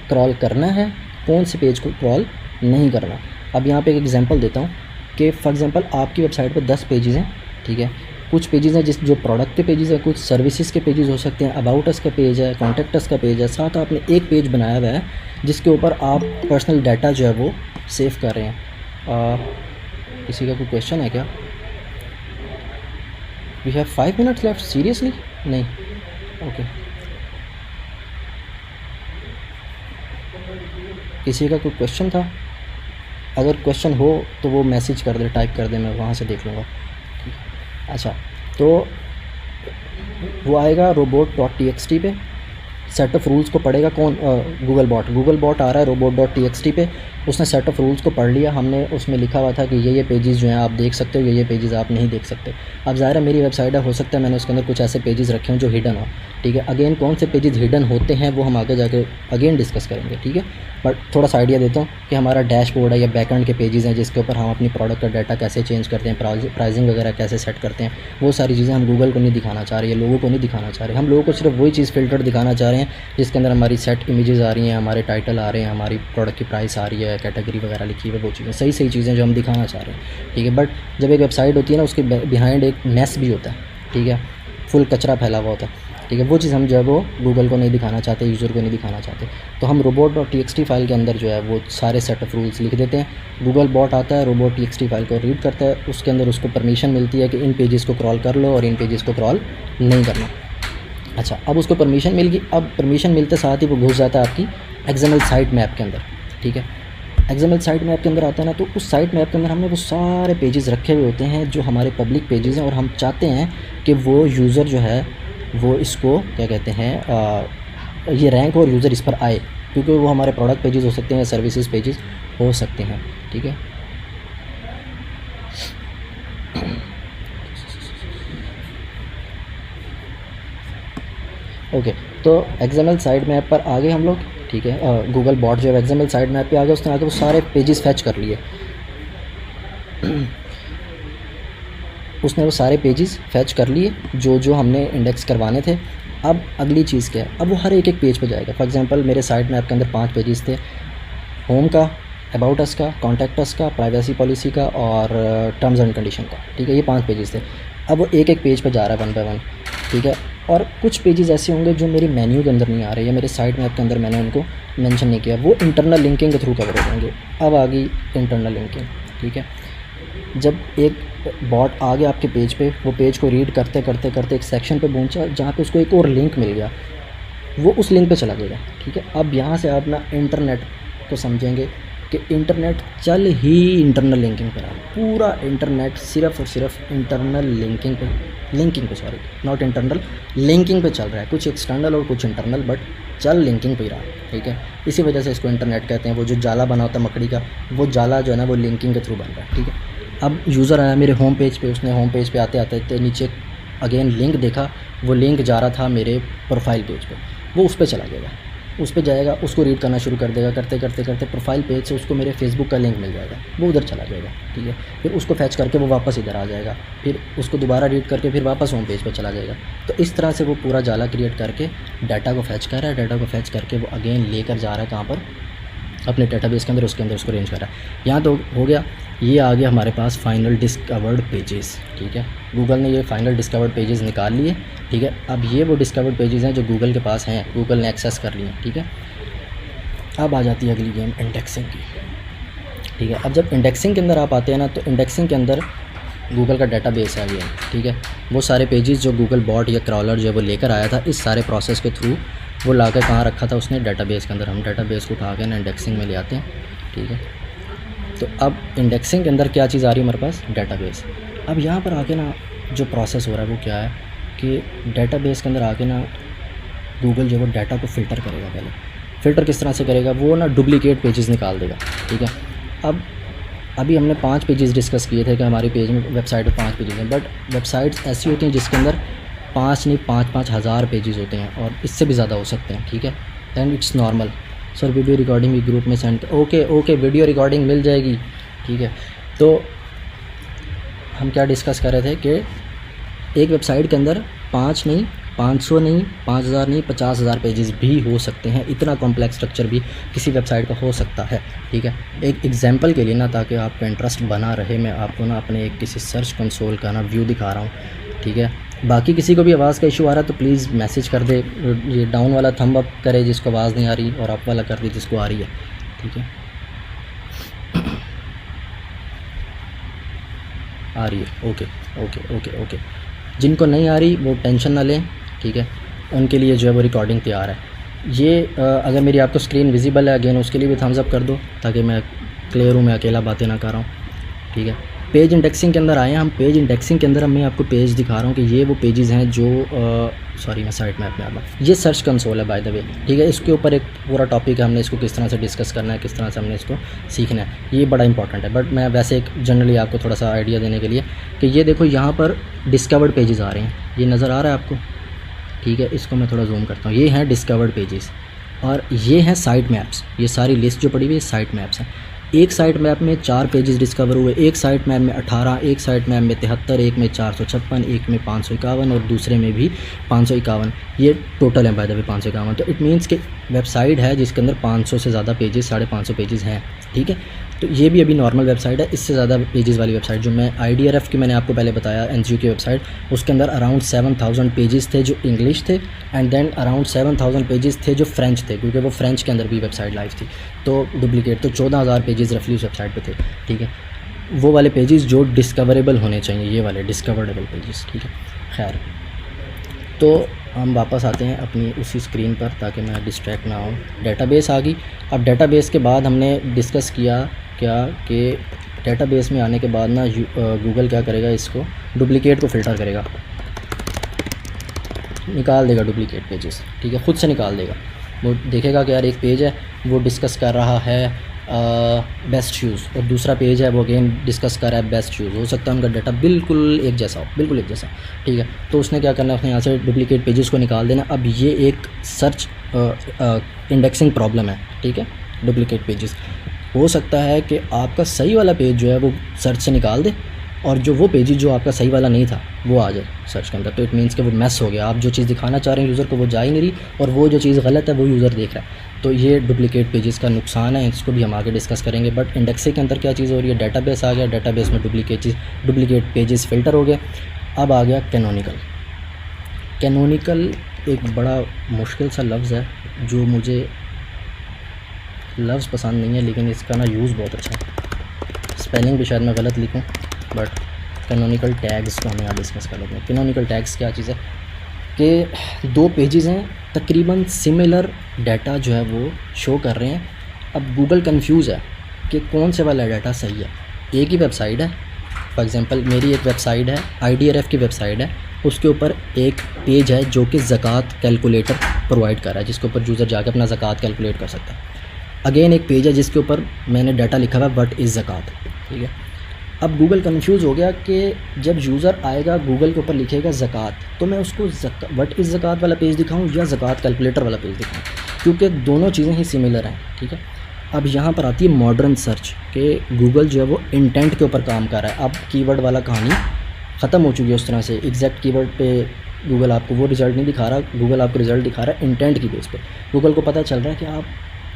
क्रॉल करना है, कौन से पेज को क्रॉल नहीं करना। अब यहाँ पे एक एग्जांपल देता हूँ कि फॉर एग्जांपल आपकी वेबसाइट पे 10 पेजेस हैं, ठीक है। कुछ पेजेस हैं जो प्रोडक्ट के पेजेस हैं, कुछ सर्विसेज के पेजेस हो सकते हैं, अबाउट अस का पेज है, कॉन्टैक्ट अस का पेज है। साथ आपने एक पेज बनाया हुआ है जिसके ऊपर आप पर्सनल डाटा जो है वो सेव कर रहे हैं। किसी का कोई क्वेश्चन है क्या? We have 5 minutes left, seriously? नहीं, ओके। किसी का कोई क्वेश्चन था? अगर क्वेश्चन हो तो वो मैसेज कर दे, टाइप कर दे, मैं वहाँ से देख लूँगा, ठीक है। अच्छा, तो वो आएगा robot.txt पे, सेट ऑफ़ रूल्स को पढ़ेगा कौन? गूगल बॉट आ रहा है robot.txt पे। उसने सेट ऑफ़ रूल्स को पढ़ लिया। हमने उसमें लिखा हुआ था कि ये पेजेस जो हैं आप देख सकते हो, ये पेजेस आप नहीं देख सकते। अब ज़ाहिर है मेरी वेबसाइट है, हो सकता है मैंने उसके अंदर कुछ ऐसे पेजेस रखे हों जो हिडन हो, ठीक है। अगेन कौन से पेजेस हिडन होते हैं वो हम आगे जाके अगेन डिस्कस करेंगे, ठीक है। बट थोड़ा सा आइडिया देता हूँ कि हमारा डैशबोर्ड है या बैकएंड के पेजेस हैं जिसके ऊपर हम अपनी प्रोडक्ट का डाटा कैसे चेंज करते हैं, प्राइसिंग वगैरह कैसे सेट करते हैं। वो सारी चीज़ें हम गूगल को नहीं दिखाना चाह रहे, लोगों को नहीं दिखाना चाह रहे। हम लोगों को सिर्फ वही चीज़ फ़िल्टर दिखाना चाह रहे हैं जिसके अंदर हमारी सेट इमेजेस आ रही हैं, हमारे टाइटल आ रहे हैं, हमारी प्रोडक्ट की प्राइस आ रही है, कैटेगरी वगैरह लिखी हुई है, वो चीज़ें सही चीज़ें जो हम दिखाना चाह रहे हैं, ठीक है। बट जब एक वेबसाइट होती है ना उसके बिहाइंड एक मैस भी होता है, ठीक है, फुल कचरा फैला हुआ होता है, ठीक है। वो चीज़ हम जो है वो गूगल को नहीं दिखाना चाहते, यूज़र को नहीं दिखाना चाहते। तो हम robot.txt फाइल के अंदर जो है वो सारे सेट ऑफ़ रूल्स लिख देते हैं। गूगल बॉट आता है, robot.txt फाइल को रीड करता है, उसके अंदर उसको परमिशन मिलती है कि इन पेजेस को क्रॉल कर लो और इन पेजेस को क्रॉल नहीं करना। अच्छा, अब उसको परमिशन मिल गई। अब परमिशन मिलते साथ ही वो घुस जाता है आपकी XML साइट मैप के अंदर, ठीक है। XML साइट मैप के अंदर आता है ना, तो उस साइट मैप के अंदर हमने वो सारे पेजेस रखे हुए होते हैं जो हमारे पब्लिक पेजेस हैं, और हम चाहते हैं कि वो यूज़र जो है वो इसको क्या कहते हैं, ये रैंक और यूज़र इस पर आए, क्योंकि वो हमारे प्रोडक्ट पेजेस हो सकते हैं, सर्विसेज पेजेस हो सकते हैं, ठीक है। ओके, तो एक्सएमएल साइड मैप पर आ गए हम लोग, ठीक है। गूगल बॉट जो है एक्सएमएल साइड मैप पे आ गया, उसने आके वो सारे पेजेस फैच कर लिए। उसने वो सारे पेजेस फैच कर लिए जो जो हमने इंडेक्स करवाने थे। अब अगली चीज़ क्या है, अब वो हर एक एक पेज पे जाएगा। फॉर एग्जांपल मेरे साइट मैप के अंदर 5 पेजेस थे, होम का, अबाउट अस का, कॉन्टैक्ट अस का, प्राइवेसी पॉलिसी का और टर्म्स एंड कंडीशन का, ठीक है। ये 5 पेजेस थे। अब वो एक एक पेज पे जा रहा है वन बाय वन, ठीक है। और कुछ पेजेस ऐसे होंगे जो मेरी मेन्यू के अंदर नहीं आ रहे या मेरे साइट मैप के अंदर मैंने उनको मेंशन नहीं किया, वो इंटरनल लिंकिंग के थ्रू कवर हो जाएंगे। अब आ गई इंटरनल लिंकिंग, ठीक है। जब एक बॉट आ गया आपके पेज पे, वो पेज को रीड करते करते करते एक सेक्शन पे पहुंचा जहाँ पे उसको एक और लिंक मिल गया, वो उस लिंक पे चला जाएगा, ठीक है। अब यहाँ से आप ना इंटरनेट को समझेंगे कि इंटरनेट चल ही इंटरनल लिंकिंग पर आ रहा है। पूरा इंटरनेट सिर्फ और सिर्फ इंटरनल लिंकिंग पे सॉरी नॉट इंटरनल लिंकिंग पे चल रहा है। कुछ एक्सटर्नल और कुछ इंटरनल, बट चल लिंकिंग पे ही रहा है, ठीक है। इसी वजह से इसको इंटरनेट कहते हैं। वो जो जाला बना होता है मकड़ी का, वो जाला जो है ना वो लिंकिंग के थ्रू बन रहा है, ठीक है। अब यूज़र आया मेरे होम पेज पे, उसने होम पेज पे आते आते नीचे अगेन लिंक देखा, वो लिंक जा रहा था मेरे प्रोफाइल पेज पे, वो उस पर चला जाएगा, उस पर जाएगा, उसको रीड करना शुरू कर देगा। करते करते करते प्रोफाइल पेज से उसको मेरे फेसबुक का लिंक मिल जाएगा, वो उधर चला जाएगा, ठीक है। फिर उसको फैच करके वो वापस इधर आ जाएगा, फिर उसको दोबारा रीड करके फिर वापस होम पेज पे चला जाएगा। तो इस तरह से वो पूरा जाला क्रिएट करके डाटा को फैच कर रहा है। डाटा को फैच करके वो अगेन लेकर जा रहा है कहाँ पर, अपने डेटाबेस के अंदर, उसके अंदर उसको रेंज कर रहा है। यहाँ तो हो गया, ये आ गया हमारे पास फाइनल डिस्कवर्ड पेजेस, ठीक है। गूगल ने ये फाइनल डिस्कवर्ड पेजेस निकाल लिए, ठीक है। अब ये वो डिस्कवर्ड पेजेस हैं जो गूगल के पास हैं, गूगल ने एक्सेस कर लिए, ठीक है। अब आ जाती है अगली गेम इंडेक्सिंग की, ठीक है। अब जब इंडेक्सिंग के अंदर आप आते हैं ना, तो इंडेक्सिंग के अंदर गूगल का डाटाबेस है ये, ठीक है। वो सारे पेजेस जो गूगल बॉट या क्रॉलर जो है वो लेकर आया था, इस सारे प्रोसेस के थ्रू वो ला कर कहाँ रखा था उसने, डाटाबेस के अंदर। हम डाटाबेस को उठा के ना इंडेक्सिंग में ले आते हैं, ठीक है। तो अब इंडेक्सिंग के अंदर क्या चीज़ आ रही है हमारे पास, डाटाबेस। अब यहाँ पर आके ना जो प्रोसेस हो रहा है वो क्या है कि डाटाबेस के अंदर आके ना गूगल जो है वो डाटा को फ़िल्टर करेगा। पहले फ़िल्टर किस तरह से करेगा, वो ना डुप्लीकेट पेजेस निकाल देगा, ठीक है। अब अभी हमने 5 पेजेस डिस्कस किए थे कि हमारे पेज में, वेबसाइट में 5 पेजेस हैं, बट वेबसाइट्स ऐसी होती हैं जिसके अंदर 5 नहीं 5-5 हज़ार पेजेस होते हैं और इससे भी ज़्यादा हो सकते हैं, ठीक है। And it's normal. Sir video recording भी ग्रुप में सेंड, ओके वीडियो रिकॉर्डिंग मिल जाएगी, ठीक है। तो हम क्या डिस्कस कर रहे थे कि एक वेबसाइट के अंदर 5 नहीं 500 नहीं 5000 नहीं 50,000 पेजेस भी हो सकते हैं। इतना कॉम्प्लेक्स स्ट्रक्चर भी किसी वेबसाइट का हो सकता है, ठीक है। एक एग्जांपल के लिए ना, ताकि आपका इंटरेस्ट बना रहे, मैं आपको ना अपने एक किसी सर्च कंसोल का ना व्यू दिखा रहा हूँ, ठीक है। बाकी किसी को भी आवाज़ का इशू आ रहा है तो प्लीज़ मैसेज कर दे, ये डाउन वाला थंब अप करे जिसको आवाज़ नहीं आ रही, और अप वाला कर दे जिसको आ रही है, ठीक है। आ रही है, ओके। जिनको नहीं आ रही वो टेंशन ना लें, ठीक है। उनके लिए जो है वो रिकॉर्डिंग तैयार है। ये अगर मेरी आपको स्क्रीन विजिबल है अगेन, उसके लिए भी थम्स अप कर दो ताकि मैं क्लियर हूँ, मैं अकेला बातें ना कर रहा हूँ, ठीक है। पेज इंडेक्सिंग के अंदर आए हैं हम। पेज इंडेक्सिंग के अंदर मैं आपको पेज दिखा रहा हूँ कि ये वो पेजेस हैं जो सॉरी मैं साइट मैप में आ रहा हूँ। ये सर्च कंसोल है बाय द वे, ठीक है। इसके ऊपर एक पूरा टॉपिक है, हमने इसको किस तरह से डिस्कस करना है, किस तरह से हमने इसको सीखना है, ये बड़ा इंपॉर्टेंट है। बट मैं वैसे एक जनरली आपको थोड़ा सा आइडिया देने के लिए कि ये देखो यहाँ पर डिस्कवर्ड पेजेस आ रहे हैं, ये नज़र आ रहा है आपको, ठीक है। इसको मैं थोड़ा जूम करता हूँ, ये हैं डिस्कवर्ड पेजेस और ये हैं साइट मैप्स। ये सारी लिस्ट जो पड़ी हुई है साइट मैप्स हैं। एक साइट मैप में 4 पेजेस डिस्कवर हुए, एक साइट मैप में 18, एक साइट मैप में 73, एक में 456, एक में 551 और दूसरे में भी 551। ये टोटल है बाय द वे 551। तो इट मीन्स कि वेबसाइट है जिसके अंदर 500 से ज़्यादा पेजेस, 550 पेजेस हैं, ठीक है। तो ये भी अभी नॉर्मल वेबसाइट है। इससे ज़्यादा पेजेस वाली वेबसाइट जो मैं IDRF की मैंने आपको पहले बताया, NGO की वेबसाइट, उसके अंदर अराउंड 7000 पेजेस थे जो इंग्लिश थे, एंड देन अराउंड 7000 पेजेस थे जो फ्रेंच थे, क्योंकि वो फ्रेंच के अंदर भी वेबसाइट लाइव थी। तो डुप्लीकेट तो 14000 पेजेस रफली उस वेबसाइट पे थे, ठीक है। वो वाले पेजेस जो डिस्कवरेबल होने चाहिए, ये वाले डिस्कवरेबल पेजेस, ठीक है। खैर, तो हम वापस आते हैं अपनी उसी स्क्रीन पर ताकि मैं डिस्ट्रैक्ट ना हूँ। डेटाबेस आ गई। अब डेटाबेस के बाद हमने डिस्कस किया क्या कि डेटाबेस में आने के बाद ना गूगल क्या करेगा, इसको डुप्लीकेट को फ़िल्टर करेगा, निकाल देगा डुप्लीकेट पेजेस, ठीक है। ख़ुद से निकाल देगा। वो देखेगा कि यार एक पेज है वो डिस्कस कर रहा है बेस्ट शूज़, और दूसरा पेज है वो अगेन डिस्कस कर रहा है बेस्ट शूज़। हो सकता है उनका डाटा बिल्कुल एक जैसा हो, बिल्कुल एक जैसा, ठीक है। तो उसने क्या करना है, उसने यहाँ से डुप्लीकेट पेजेस को निकाल देना। अब ये एक सर्च इंडेक्सिंग प्रॉब्लम है, ठीक है। डुप्लीकेट पेजेस, हो सकता है कि आपका सही वाला पेज जो है वो सर्च से निकाल दे, और जो वो पेज जो आपका सही वाला नहीं था वो आ जाए सर्च के अंदर। तो इट मीन्स कि वो मैस हो गया, आप जो चीज़ दिखाना चाह रहे हैं यूज़र को वो जा ही नहीं रही, और वो जो चीज़ गलत है वो यूज़र देख रहा है। तो ये डुप्लीकेट पेजेस का नुकसान है, इसको भी हम आगे डिस्कस करेंगे। बट इंडेक्सिंग के अंदर क्या चीज़ हो रही है, डेटाबेस आ गया, डेटाबेस में डुप्लीकेट पेजेस फ़िल्टर हो गया। अब आ गया कैनोनिकल। कैनोनिकल एक बड़ा मुश्किल सा लफ्ज़ है, जो मुझे लफ्ज़ पसंद नहीं है, लेकिन इसका ना यूज़ बहुत अच्छा है। स्पेलिंग भी शायद मैं गलत लिखूं, बट कैनोनिकल टैग्स को हमें यहाँ डिस्कस कर लेते हैं। कैनोनिकल टैग्स क्या चीज़ है कि दो पेजेस हैं, तकरीबन सिमिलर डाटा जो है वो शो कर रहे हैं। अब गूगल कंफ्यूज है कि कौन से वाला डाटा सही है। एक ही वेबसाइट है, फॉर एग्ज़ाम्पल मेरी एक वेबसाइट है, IDRF की वेबसाइट है, उसके ऊपर एक पेज है जो कि ज़कात कैलकुलेटर प्रोवाइड कर रहा है, जिसके ऊपर यूज़र जाकर अपना ज़कात कैलकुलेट कर सकता है। अगेन एक पेज है जिसके ऊपर मैंने डाटा लिखा हुआ है व्हाट इज़ ज़कात, ठीक है। अब गूगल कंफ्यूज हो गया कि जब यूज़र आएगा गूगल के ऊपर लिखेगा ज़कात, तो मैं उसको व्हाट इज़ ज़कात वाला पेज दिखाऊं या ज़कात कैलकुलेटर वाला पेज दिखाऊं, क्योंकि दोनों चीज़ें ही सिमिलर हैं, ठीक है। अब यहाँ पर आती है मॉडर्न सर्च कि गूगल जो है वो इंटेंट के ऊपर काम कर रहा है। अब कीवर्ड वाला कहानी ख़त्म हो चुकी है उस तरह से। एग्जैक्ट कीवर्ड पे गूगल आपको वो रिज़ल्ट नहीं दिखा रहा, गूगल आपको रिज़ल्ट दिखा रहा है इंटेंट की बेस पे। गूगल को पता चल रहा है कि आप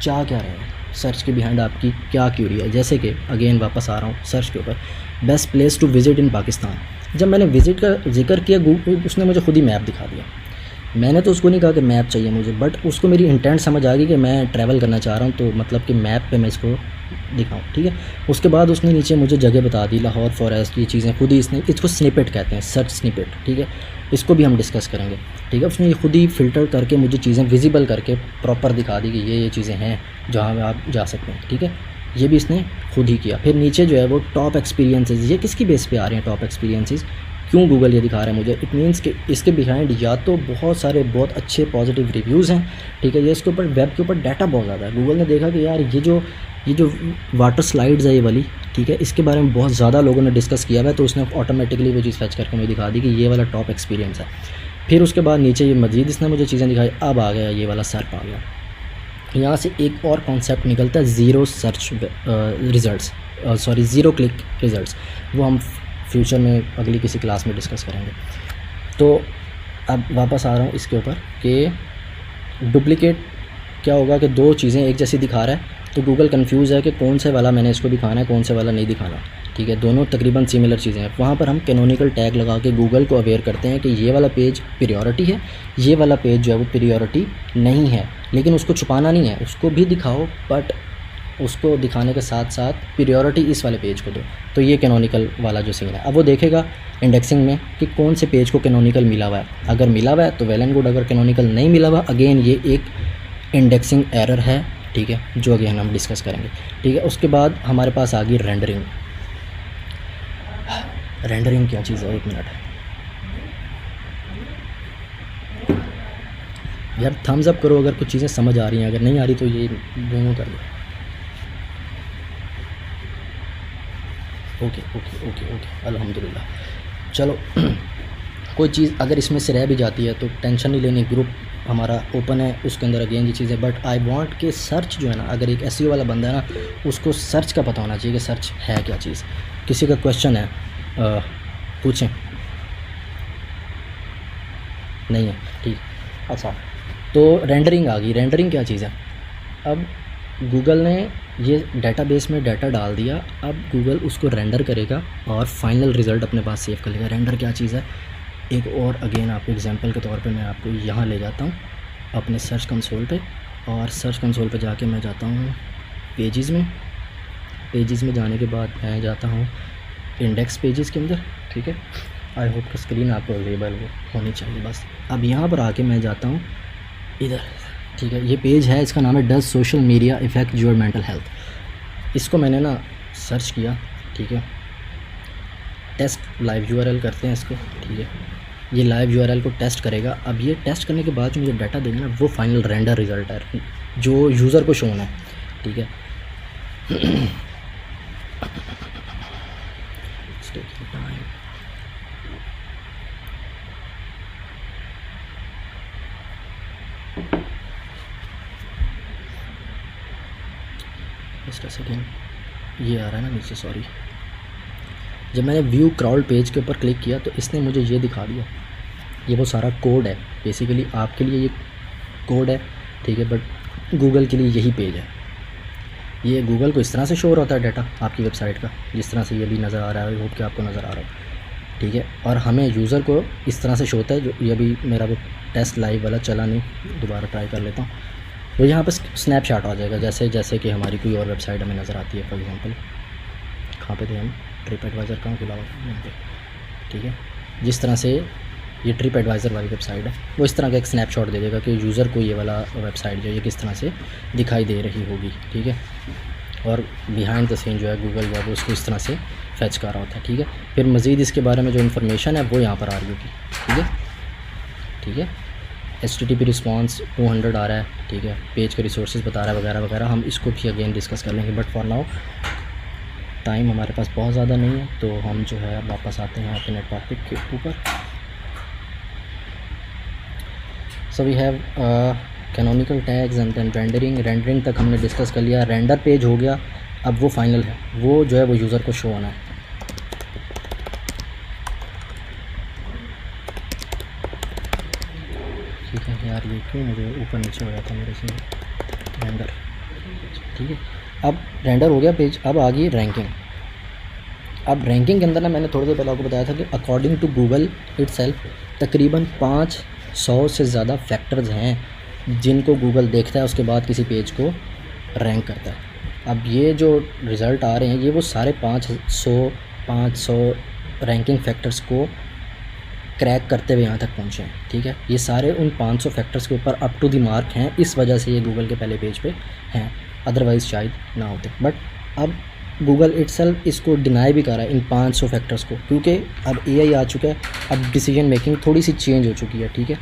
चाह क्या रहे हैं, सर्च के बिहाइंड आपकी क्या क्यूरी है। जैसे कि अगेन वापस आ रहा हूँ सर्च के ऊपर, best place to visit in Pakistan. जब मैंने विज़िट का जिक्र किया गूगल उसने मुझे खुद ही मैप दिखा दिया। मैंने तो उसको नहीं कहा कि मैप चाहिए मुझे, बट उसको मेरी इंटेंट समझ आ गई कि मैं ट्रैवल करना चाह रहा हूँ, तो मतलब कि मैप पे मैं इसको दिखाऊँ, ठीक है। उसके बाद उसने नीचे मुझे जगह बता दी, लाहौर फॉरेस्ट, ये चीज़ें खुद ही इसको स्निपेट कहते हैं, सर्च स्निपेट, ठीक है। इसको भी हम डिस्कस करेंगे, ठीक है। उसने खुद ही फ़िल्टर करके मुझे चीज़ें विजिबल करके प्रॉपर दिखा दी कि ये चीज़ें हैं जहाँ आप जा सकते हैं, ठीक है। ये भी इसने खुद ही किया। फिर नीचे जो है वो टॉप एक्सपीरियंसेस, ये किसकी बेस पे आ रहे हैं टॉप एक्सपीरियंसेस, क्यों गूगल ये दिखा रहा है मुझे, इट मीन्स कि इसके बिहाइंड या तो बहुत सारे बहुत अच्छे पॉजिटिव रिव्यूज़ हैं, ठीक है। ये इसके ऊपर वेब के ऊपर डाटा बहुत ज़्यादा है। गूगल ने देखा कि यार ये जो वाटर स्लाइड्स है ये वाली, ठीक है, इसके बारे में बहुत ज़्यादा लोगों ने डिस्कस किया हुआ है, तो उसने ऑटोमेटिकली वो चीज़ फैच करके मुझे दिखा दी कि ये वाला टॉप एक्सपीरियंस है। फिर उसके बाद नीचे ये मज़ीद इसने मुझे चीज़ें दिखाई। अब आ गया ये वाला सर्प आ गया। यहाँ से एक और कॉन्सेप्ट निकलता है zero search results, sorry zero click results. वो हम फ्यूचर में अगली किसी क्लास में डिस्कस करेंगे। तो अब वापस आ रहा हूँ इसके ऊपर कि डुप्लीकेट क्या होगा कि दो चीज़ें एक जैसी दिखा रहा है, तो गूगल कंफ्यूज है कि कौन से वाला मैंने इसको दिखाना है, कौन से वाला नहीं दिखाना, ठीक है। दोनों तकरीबन सिमिलर चीज़ें हैं। वहाँ पर हम कैनोनिकल टैग लगा के गूगल को अवेयर करते हैं कि ये वाला पेज प्रियोरिटी है, ये वाला पेज जो है वो प्रियोरिटी नहीं है। लेकिन उसको छुपाना नहीं है, उसको भी दिखाओ, बट उसको दिखाने के साथ साथ प्रियोरिटी इस वाले पेज को दो। तो ये कैनोनिकल वाला जो सीन है, अब वो देखेगा इंडेक्सिंग में कि कौन से पेज को कैनोनिकल मिला हुआ है। अगर मिला हुआ है तो वेल एंड गुड, अगर कैनोनिकल नहीं मिला हुआ अगेन ये एक इंडेक्सिंग एरर है, ठीक है, जो अगेन हम डिस्कस करेंगे, ठीक है। उसके बाद हमारे पास आ गई रेंडरिंग। रेंडरिंग क्या चीज़ है, एक मिनट यार, थम्स अप करो अगर कुछ चीज़ें समझ आ रही हैं, अगर नहीं आ रही तो ये दोनों कर लो। ओके ओके ओके ओके, अल्हम्दुलिल्लाह। चलो कोई चीज़ अगर इसमें से रह भी जाती है तो टेंशन नहीं लेनी, ग्रुप हमारा ओपन है, उसके अंदर अगेन ये चीज़ है। बट आई वांट कि सर्च जो है ना, अगर एक एसईओ वाला बंदा है ना, उसको सर्च का पता होना चाहिए कि सर्च है क्या चीज़। किसी का क्वेश्चन है पूछें, नहीं है, ठीक, अच्छा। तो रेंडरिंग आ गई। रेंडरिंग क्या चीज़ है, अब गूगल ने ये डेटाबेस में डाटा डाल दिया, अब गूगल उसको रेंडर करेगा और फाइनल रिज़ल्ट अपने पास सेव कर लेगा। रेंडर क्या चीज़ है, एक और अगेन आपको एग्जांपल के तौर पे मैं आपको यहाँ ले जाता हूँ अपने सर्च कंसोल पे, और सर्च कंसोल पे जाके मैं जाता हूँ पेजेस में। पेजेस में जाने के बाद मैं जाता हूँ इंडेक्स पेजेस के अंदर, ठीक है। आई होप कि स्क्रीन आपको अवेलेबल होनी चाहिए बस। अब यहाँ पर आके मैं जाता हूँ इधर, ठीक है। ये पेज है, इसका नाम है does social media effect your mental health. इसको मैंने ना सर्च किया, ठीक है। टेस्ट लाइव यूआरएल करते हैं इसको, ठीक है। ये लाइव यूआरएल को टेस्ट करेगा। अब ये टेस्ट करने के बाद जो मुझे डाटा देगा ना, वो फाइनल रेंडर रिज़ल्ट है जो यूज़र को शोना है, ठीक है। taking time. Just a second. ये आ रहा है ना नीचे, सॉरी। जब मैंने व्यू क्राउड पेज के ऊपर क्लिक किया तो इसने मुझे ये दिखा दिया, ये वो सारा कोड है। बेसिकली आपके लिए ये कोड है, ठीक है, बट गूगल के लिए यही पेज है। ये गूगल को इस तरह से शोर होता है डाटा आपकी वेबसाइट का, जिस तरह से ये भी नज़र आ रहा है, होप कि आपको नज़र आ रहा हो, ठीक है। और हमें यूज़र को इस तरह से शो होता है, जो ये भी मेरा वो टेस्ट लाइव वाला चला नहीं, दोबारा ट्राई कर लेता हूँ। तो यहाँ पर स्नैपशॉट आ जाएगा, जैसे कि हमारी कोई और वेबसाइट हमें नज़र आती है। फॉर एग्ज़ाम्पल कहाँ पे थे हम, ट्रिप एडवाइज़र कहाँ खुला हुआ था, यहाँ पे, ठीक है। जिस तरह से ये ट्रिप एडवाइज़र वाली वेबसाइट है, वो इस तरह का एक स्नैपशॉट दे देगा कि यूज़र को ये वाला वेबसाइट जो है ये किस तरह से दिखाई दे रही होगी, ठीक है। और बिहाइंड द सीन जो है गूगल जो है वो उसको इस तरह से फैच कर रहा होता है, ठीक है। फिर मज़ीद इसके बारे में जो इन्फॉर्मेशन है वो यहाँ पर आ रही होगी, ठीक है, ठीक है। HTTP रिस्पॉन्स 200 आ रहा है, ठीक है, पेज के रिसोर्सेज बता रहा है वगैरह वगैरह। हम इसको भी अगेन डिस्कस कर लेंगे, बट फॉर नाउ टाइम हमारे पास बहुत ज़्यादा नहीं है, तो हम जो है वापस आते हैं अपने टॉपिक के ऊपर। So we have canonical tags and then rendering तक हमने डिस्कस कर लिया। रेंडर पेज हो गया, अब वो फाइनल है, वो जो है वो यूज़र को शो होना है। ठीक है यार, ये क्यों मुझे ऊपर नीचे हो गया था मेरे से रेंडर, ठीक है। अब रेंडर हो गया पेज, अब आ गई रैंकिंग। अब रैंकिंग के अंदर ना मैंने थोड़ी देर पहले आपको बताया था कि अकॉर्डिंग टू गूगल इटसेल्फ तकरीबन 500 से ज़्यादा फैक्टर्स हैं जिनको गूगल देखता है, उसके बाद किसी पेज को रैंक करता है। अब ये जो रिज़ल्ट आ रहे हैं ये वो सारे 500 रैंकिंग फैक्टर्स को क्रैक करते हुए यहाँ तक पहुँचे हैं, ठीक है। ये सारे उन 500 फैक्टर्स के ऊपर अप टू द मार्क हैं, इस वजह से ये गूगल के पहले पेज पे हैं, अदरवाइज़ शायद ना होते। बट अब गूगल इटसेल्फ इसको डिनाई भी कर रहा है इन 500 फैक्टर्स को, क्योंकि अब AI आ चुका है, अब डिसीजन मेकिंग थोड़ी सी चेंज हो चुकी है, ठीक है।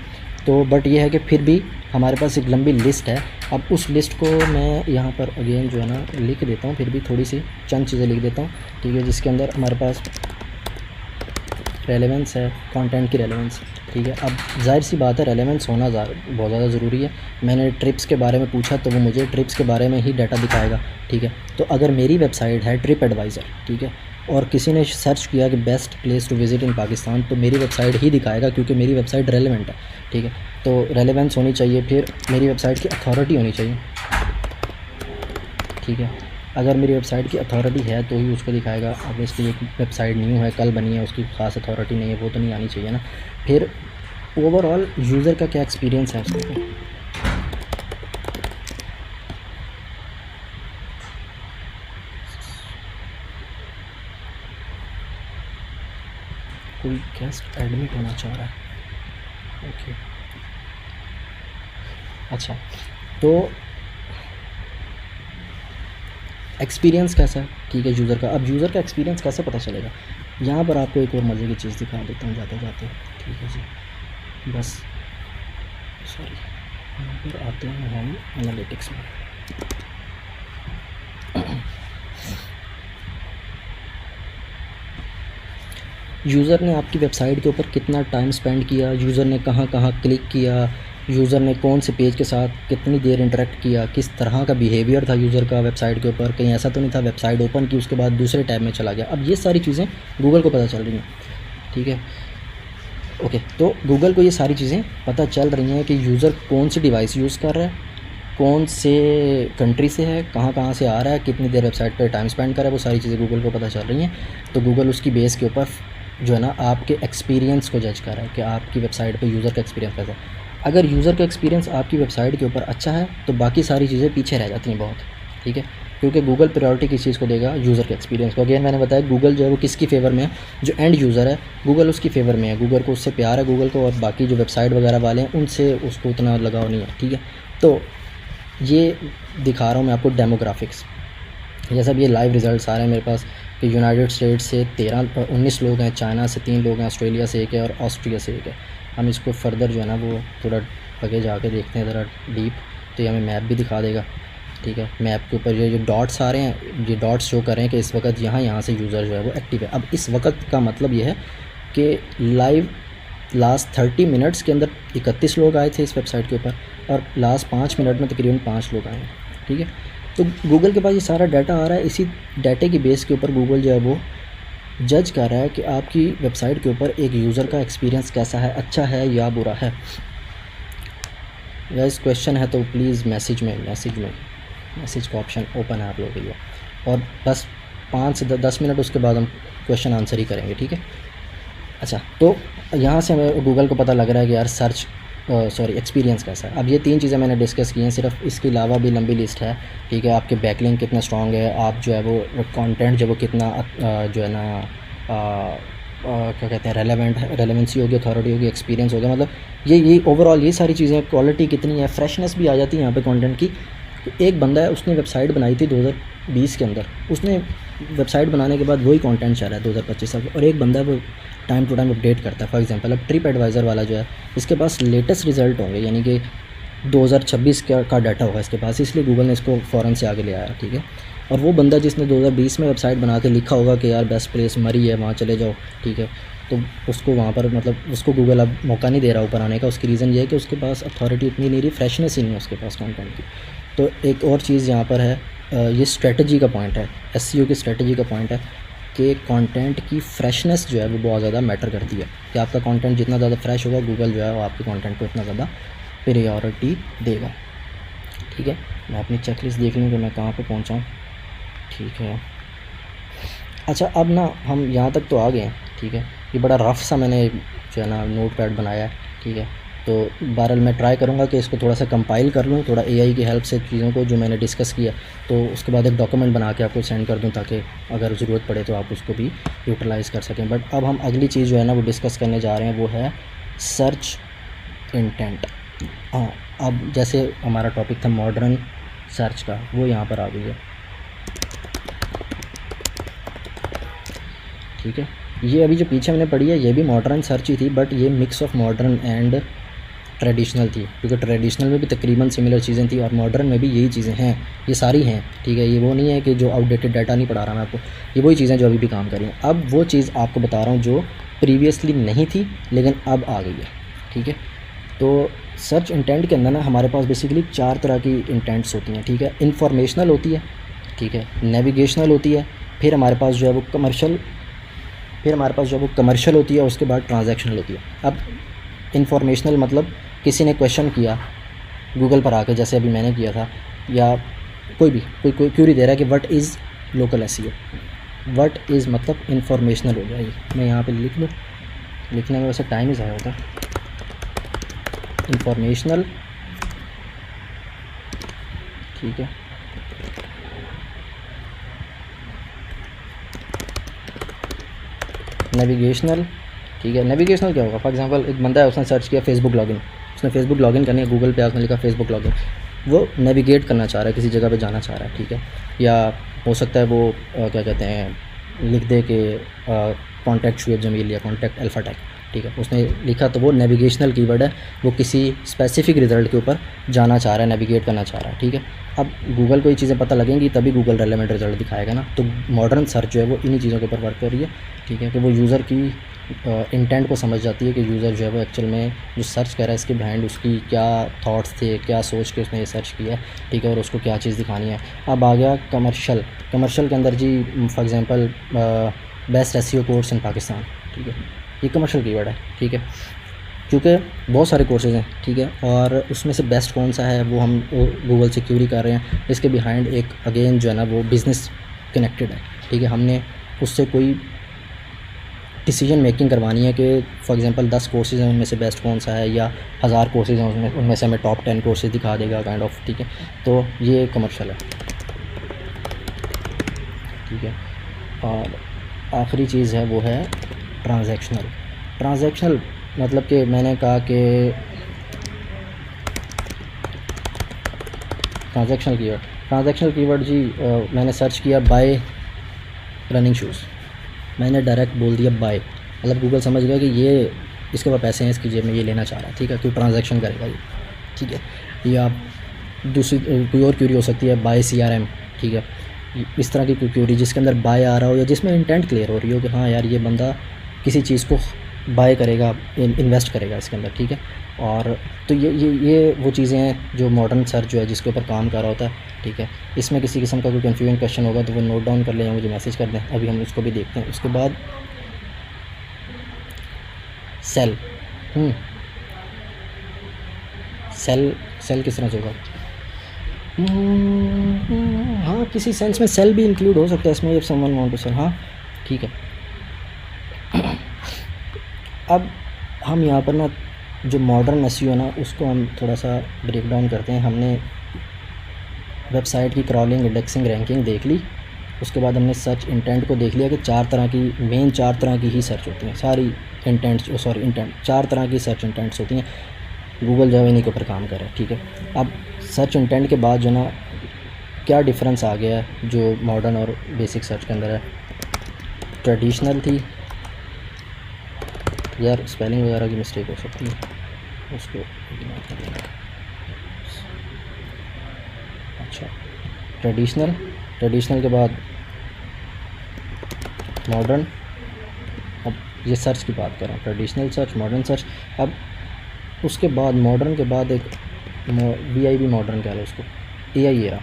तो बट ये है कि फिर भी हमारे पास एक लंबी लिस्ट है। अब उस लिस्ट को मैं यहाँ पर अगेन जो है ना लिख देता हूँ, फिर भी थोड़ी सी चंद चीज़ें लिख देता हूँ, ठीक है, जिसके अंदर हमारे पास रेलेवेंस है, कंटेंट की रेलेवेंस, ठीक है। अब जाहिर सी बात है रेलेवेंस होना बहुत ज़्यादा ज़रूरी है। मैंने ट्रिप्स के बारे में पूछा तो वो मुझे ट्रिप्स के बारे में ही डाटा दिखाएगा, ठीक है। तो अगर मेरी वेबसाइट है ट्रिप एडवाइज़र, ठीक है, और किसी ने सर्च किया कि best place to visit in Pakistan, तो मेरी वेबसाइट ही दिखाएगा, क्योंकि मेरी वेबसाइट रेलेवेंट है, ठीक है। तो रेलेवेंस होनी चाहिए, फिर मेरी वेबसाइट की अथॉरिटी होनी चाहिए, ठीक है। अगर मेरी वेबसाइट की अथॉरिटी है तो ही उसको दिखाएगा। अब इसकी एक वेबसाइट न्यू है, कल बनी है, उसकी ख़ास अथॉरिटी नहीं है, वो तो नहीं आनी चाहिए ना। फिर ओवरऑल यूज़र का क्या एक्सपीरियंस है उसको, कोई गेस्ट एडमिट होना चाह रहा है, ओके, अच्छा। तो एक्सपीरियंस कैसा है, ठीक है, यूज़र का। अब यूज़र का एक्सपीरियंस कैसे पता चलेगा, यहाँ पर आपको एक और मज़े की चीज़ दिखा देता हूँ जाते जाते, ठीक है जी। बस सॉरी, यहाँ पर आते हैं हम एनालिटिक्स में। यूज़र ने आपकी वेबसाइट के ऊपर कितना टाइम स्पेंड किया, यूज़र ने कहाँ कहाँ क्लिक किया, यूज़र ने कौन से पेज के साथ कितनी देर इंटरेक्ट किया, किस तरह का बिहेवियर था यूज़र का वेबसाइट के ऊपर, कहीं ऐसा तो नहीं था वेबसाइट ओपन की उसके बाद दूसरे टैब में चला गया। अब ये सारी चीज़ें गूगल को पता चल रही हैं, ठीक है, ओके। तो गूगल को ये सारी चीज़ें पता चल रही हैं कि यूज़र कौन सी डिवाइस यूज़ कर रहा है, कौन से कंट्री से है, कहाँ कहाँ से आ रहा है, कितनी देर वेबसाइट पर टाइम स्पेंड कर रहा है, वो सारी चीज़ें गूगल को पता चल रही हैं। तो गूगल उसकी बेस के ऊपर जो है ना आपके एक्सपीरियंस को जज कर रहा है कि आपकी वेबसाइट पे यूज़र का एक्सपीरियंस कैसा है। अगर यूज़र का एक्सपीरियंस आपकी वेबसाइट के ऊपर अच्छा है तो बाकी सारी चीज़ें पीछे रह जाती हैं बहुत, ठीक है, क्योंकि गूगल प्रायोरिटी किस चीज़ को देगा, यूज़र के एक्सपीरियंस को। अगेन मैंने बताया गूगल जो है वो किसकी फेवर में है, जो एंड यूज़र है गूगल उसकी फेवर में है, गूगल को उससे प्यार है गूगल को, और बाकी जो वेबसाइट वगैरह वाले हैं उनसे उसको उतना लगाव नहीं है, ठीक है। तो ये दिखा रहा हूँ मैं आपको डेमोग्राफिक्स। जैसा भी ये लाइव रिज़ल्ट्स आ रहे हैं मेरे पास कि यूनाइटेड स्टेट्स से 19 लोग हैं, चाइना से 3 लोग हैं, ऑस्ट्रेलिया से 1 है और ऑस्ट्रिया से 1 है। हम इसको फर्दर जो है ना वो थोड़ा आगे जाके देखते हैं ज़रा डीप, तो ये हमें मैप भी दिखा देगा। ठीक है। मैप के ऊपर ये जो डॉट्स आ रहे हैं, ये डॉट्स शो कर रहे हैं कि इस वक्त यहाँ से यूज़र जो है वो एक्टिव है। अब इस वक्त का मतलब ये है कि लाइव लास्ट 30 मिनट्स के अंदर 31 लोग आए थे इस वेबसाइट के ऊपर, और लास्ट 5 मिनट में तकरीबन 5 लोग आए हैं, ठीक है। तो गूगल के पास ये सारा डाटा आ रहा है, इसी डाटे की बेस के ऊपर गूगल जो है वो जज कर रहा है कि आपकी वेबसाइट के ऊपर एक यूज़र का एक्सपीरियंस कैसा है, अच्छा है या बुरा है। गाइस क्वेश्चन है तो प्लीज़ मैसेज का ऑप्शन ओपन है आप लोगों के लिए, और बस 5 से 10 मिनट उसके बाद हम क्वेश्चन आंसर ही करेंगे, ठीक है। अच्छा, तो यहाँ से हमें गूगल को पता लग रहा है कि यार सर्च एक्सपीरियंस कैसा है। अब ये 3 चीज़ें मैंने डिस्कस की हैं, सिर्फ इसके अलावा भी लंबी लिस्ट है, ठीक है। आपके बैकलिंक कितना स्ट्रॉन्ग है, आप जो है वो कंटेंट जो वो कितना जो है ना क्या कहते हैं रेलेवेंसी होगी, अथॉरिटी होगी, एक्सपीरियंस होगा, मतलब ये ओवरऑल ये सारी चीज़ें, क्वालिटी कितनी है, फ्रेशनेस भी आ जाती है यहाँ पे कंटेंट की। एक बंदा है, उसने वेबसाइट बनाई थी 2020 के अंदर, उसने वेबसाइट बनाने के बाद वही कंटेंट चल रहा है 2025 तक, और एक बंदा वो टाइम टू टाइम अपडेट करता है। फॉर एग्जांपल अब ट्रिप एडवाइज़र वाला जो है, इसके पास लेटेस्ट रिज़ल्ट होंगे, यानी कि 2026 का डाटा होगा इसके पास, इसलिए गूगल ने इसको फ़ौरन से आगे ले आया, ठीक है। और वो बंदा जिसने 2020 में वेबसाइट बना के लिखा होगा कि यार बेस्ट प्लेस मरी है, वहाँ चले जाओ, ठीक है, तो उसको वहाँ पर मतलब उसको गूगल अब मौका नहीं दे रहा ऊपर आने का। उसकी रीज़न ये है कि उसके पास अथॉरिटी उतनी नहीं रही, फ्रेशनेस ही नहीं है उसके पास कंटेंट की। तो एक और चीज़ यहाँ पर है, ये स्ट्रेटजी का पॉइंट है, एसईओ की स्ट्रेटजी का पॉइंट है कि कंटेंट की फ्रेशनेस जो है वो बहुत ज़्यादा मैटर करती है, कि आपका कंटेंट जितना ज़्यादा फ्रेश होगा, गूगल जो है वो आपके कंटेंट को इतना ज़्यादा प्रायोरिटी देगा, ठीक है। मैं अपनी चेकलिस्ट देख लूँ कि मैं कहाँ पे पहुँचा हूँ, ठीक है। अच्छा, अब ना हम यहाँ तक तो आ गए हैं, ठीक है। ये बड़ा रफ़ सा मैंने जो है ना नोट पैड बनाया है, ठीक है। तो बहरहाल मैं ट्राई करूँगा कि इसको थोड़ा सा कंपाइल कर लूँ, थोड़ा एआई की हेल्प से चीज़ों को जो मैंने डिस्कस किया, तो उसके बाद एक डॉक्यूमेंट बना के आपको सेंड कर दूँ, ताकि अगर ज़रूरत पड़े तो आप उसको भी यूटिलाइज़ कर सकें। बट अब हम अगली चीज़ जो है ना वो डिस्कस करने जा रहे हैं, वो है सर्च इंटेंट। हाँ, अब जैसे हमारा टॉपिक था मॉडर्न सर्च का, वो यहाँ पर आ गई है, ठीक है। ये अभी जो पीछे मैंने पढ़ी है ये भी मॉडर्न सर्च ही थी, बट ये mix of modern and traditional थी, क्योंकि ट्रेडिशनल में भी तकरीबन सिमिलर चीज़ें थी और मॉडर्न में भी यही चीज़ें हैं, ये सारी हैं, ठीक है। ये वो नहीं है कि जो आउटडेटेड डाटा नहीं पढ़ा रहा मैं आपको, ये वही चीज़ें जो अभी भी काम कर रही हैं। अब वो चीज़ आपको बता रहा हूँ जो प्रीवियसली नहीं थी लेकिन अब आ गई है, ठीक है। तो सर्च इंटेंट के अंदर ना हमारे पास बेसिकली 4 तरह की इंटेंट्स होती हैं, ठीक है। इन्फॉर्मेशनल होती है, ठीक है, नेविगेशनल होती है, फिर हमारे पास जो है वो कमर्शियल होती है, उसके बाद ट्रांजैक्शनल होती है। अब इन्फॉर्मेशनल मतलब किसी ने क्वेश्चन किया गूगल पर आके, जैसे अभी मैंने किया था, या कोई क्यूरी दे रहा है कि what is local SEO, what is मतलब इन्फॉर्मेशनल हो गया। ये मैं यहाँ पे लिख लूँ, लिखने में वैसे टाइम ही ज़ाया होता है। इन्फॉर्मेशनल, ठीक है, नेविगेशनल, ठीक है। नेविगेशनल क्या होगा, फॉर एग्जांपल एक बंदा है, उसने सर्च किया फेसबुक लॉगिन, उसने फेसबुक लॉगिन करनी है, गूगल पे उसने लिखा फेसबुक लॉगिन, वो नेविगेट करना चाह रहा है, किसी जगह पे जाना चाह रहा है, ठीक है। या हो सकता है वो क्या कहते हैं लिख दे कि कॉन्टैक्ट शुएब जमील या कॉन्टैक्ट अल्फ़ाटेक, ठीक है, उसने लिखा, तो वो नेविगेशनल कीवर्ड है, वो किसी स्पेसिफिक रिज़ल्ट के ऊपर जाना चाह रहा है, नेविगेट करना चाह रहा है, ठीक है। अब गूगल को ये चीज़ें पता लगेंगी तभी गूगल रेलेवेंट रिज़ल्ट दिखाएगा ना। तो मॉडर्न सर्च जो है वो इन्हीं चीज़ों के ऊपर वर्क कर रही है, ठीक है, कि वो यूज़र की इंटेंट को समझ जाती है कि यूज़र जो है वो एक्चुअल में जो सर्च कर रहा है इसके बिहाइंड उसकी क्या थॉट्स थे, क्या सोच के उसने ये सर्च किया है, ठीक है, और उसको क्या चीज़ दिखानी है। अब आ गया कमर्शियल के अंदर जी, for example best SEO course in Pakistan, ठीक है, ये कमर्शियल कीवर्ड है, ठीक है, क्योंकि बहुत सारे कोर्सेज़ हैं, ठीक है, और उसमें से बेस्ट कौन सा है वो हम गूगल से क्यूरी कर रहे हैं। इसके बिहाइंड एक अगेन जो है ना वो बिज़नेस कनेक्टेड है, ठीक है, हमने उससे कोई डिसीजन मेकिंग करवानी है कि फॉर एग्जांपल 10 कोर्सेज़ हैं, उनमें से बेस्ट कौन सा है, या 1000 कोर्सेज़ हैं, उनमें से हमें टॉप 10 कोर्सेज़ दिखा देगा काइंड ऑफ, ठीक है। तो ये कमर्शियल है, ठीक है। और आखिरी चीज़ है वो है ट्रांजैक्शनल मतलब कि मैंने कहा कि ट्रांजैक्शनल कीवर्ड जी, मैंने सर्च किया बाय रनिंग शूज़, मैंने डायरेक्ट बोल दिया बाय, मतलब गूगल समझ गया कि ये इसके पास पैसे हैं, इसकी जेब में ये लेना चाह रहा है, ठीक है, क्यों ट्रांजैक्शन करेगा ये, ठीक है। या दूसरी कोई और क्यूरी हो सकती है बाय CRM, ठीक है, इस तरह की कोई क्यूरी जिसके अंदर बाय आ रहा हो या जिसमें इंटेंट क्लियर हो रही हो कि हाँ यार ये बंदा किसी चीज़ को बाय करेगा, इन्वेस्ट करेगा इसके अंदर, ठीक है। और तो ये वो चीज़ें हैं जो मॉडर्न सर्च जो है जिसके ऊपर काम कर रहा होता है, ठीक है। इसमें किसी किस्म का कोई कन्फ्यूजन क्वेश्चन होगा तो वो नोट डाउन कर लें या मुझे मैसेज कर दें, अभी हम उसको भी देखते हैं। उसके बाद सेल, सेल किस तरह से होगा? हाँ, किसी सेंस में सेल भी इंक्लूड हो सकता है इसमें, if someone want to sell, हाँ ठीक है। अब हम यहाँ पर ना जो मॉडर्न एसईओ ना उसको हम थोड़ा सा ब्रेक डाउन करते हैं। हमने वेबसाइट की क्रॉलिंग, इंडेक्सिंग, रैंकिंग देख ली, उसके बाद हमने सर्च इंटेंट को देख लिया कि चार तरह की ही सर्च होती हैं, सारी इंटेंट 4 तरह की सर्च इंटेंट्स होती हैं। गूगल जो है इन्हीं के ऊपर काम कर रहा है, ठीक है। अब सर्च इंटेंट के बाद जो ना क्या डिफरेंस आ गया है जो मॉडर्न और बेसिक सर्च के अंदर है। ट्रेडिशनल थी यार, स्पेलिंग वगैरह की मिस्टेक हो सकती है, उसको अच्छा। ट्रेडिशनल के बाद मॉडर्न। अब ये सर्च की बात कर रहा हूँ, ट्रेडिशनल सर्च, मॉडर्न सर्च। अब उसके बाद मॉडर्न के बाद एक VIB मॉडर्न कह लो उसको, AI एरा।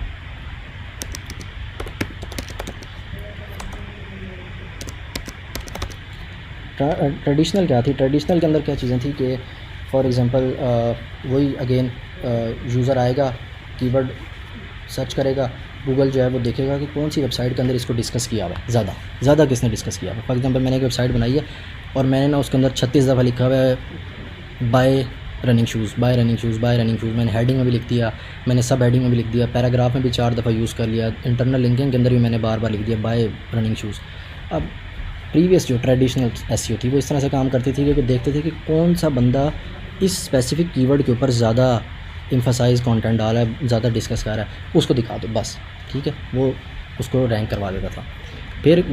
ट्रेडिशनल क्या थी? ट्रेडिशनल के अंदर क्या चीज़ें थी कि फॉर एग्ज़ाम्पल वही अगेन यूज़र आएगा, कीवर्ड सर्च करेगा, गूगल जो है वो देखेगा कि कौन सी वेबसाइट के अंदर इसको डिस्कस किया हुआ है, ज़्यादा किसने डिस्कस किया हुआ है। फॉर एग्ज़ाम्पल मैंने एक वेबसाइट बनाई है और मैंने ना उसके अंदर 36 दफ़ा लिखा हुआ है बाय रनिंग शूज़। मैंने हेडिंग में भी लिख दिया, मैंने सब हेडिंग में भी लिख दिया, पैराग्राफ में भी 4 दफ़ा यूज़ कर लिया, इंटरनल लिंकिंग के अंदर भी मैंने बार लिख दिया बाय रनिंग शूज़। अब प्रीवियस जो ट्रेडिशनल एसईओ थी वो इस तरह से काम करती थी कि देखते थे कि कौन सा बंदा इस स्पेसिफिक कीवर्ड के ऊपर ज़्यादा एम्फसाइज कंटेंट डाला है, ज़्यादा डिस्कस कर रहा है, उसको दिखा दो बस, ठीक है, वो उसको रैंक करवा देता था। फिर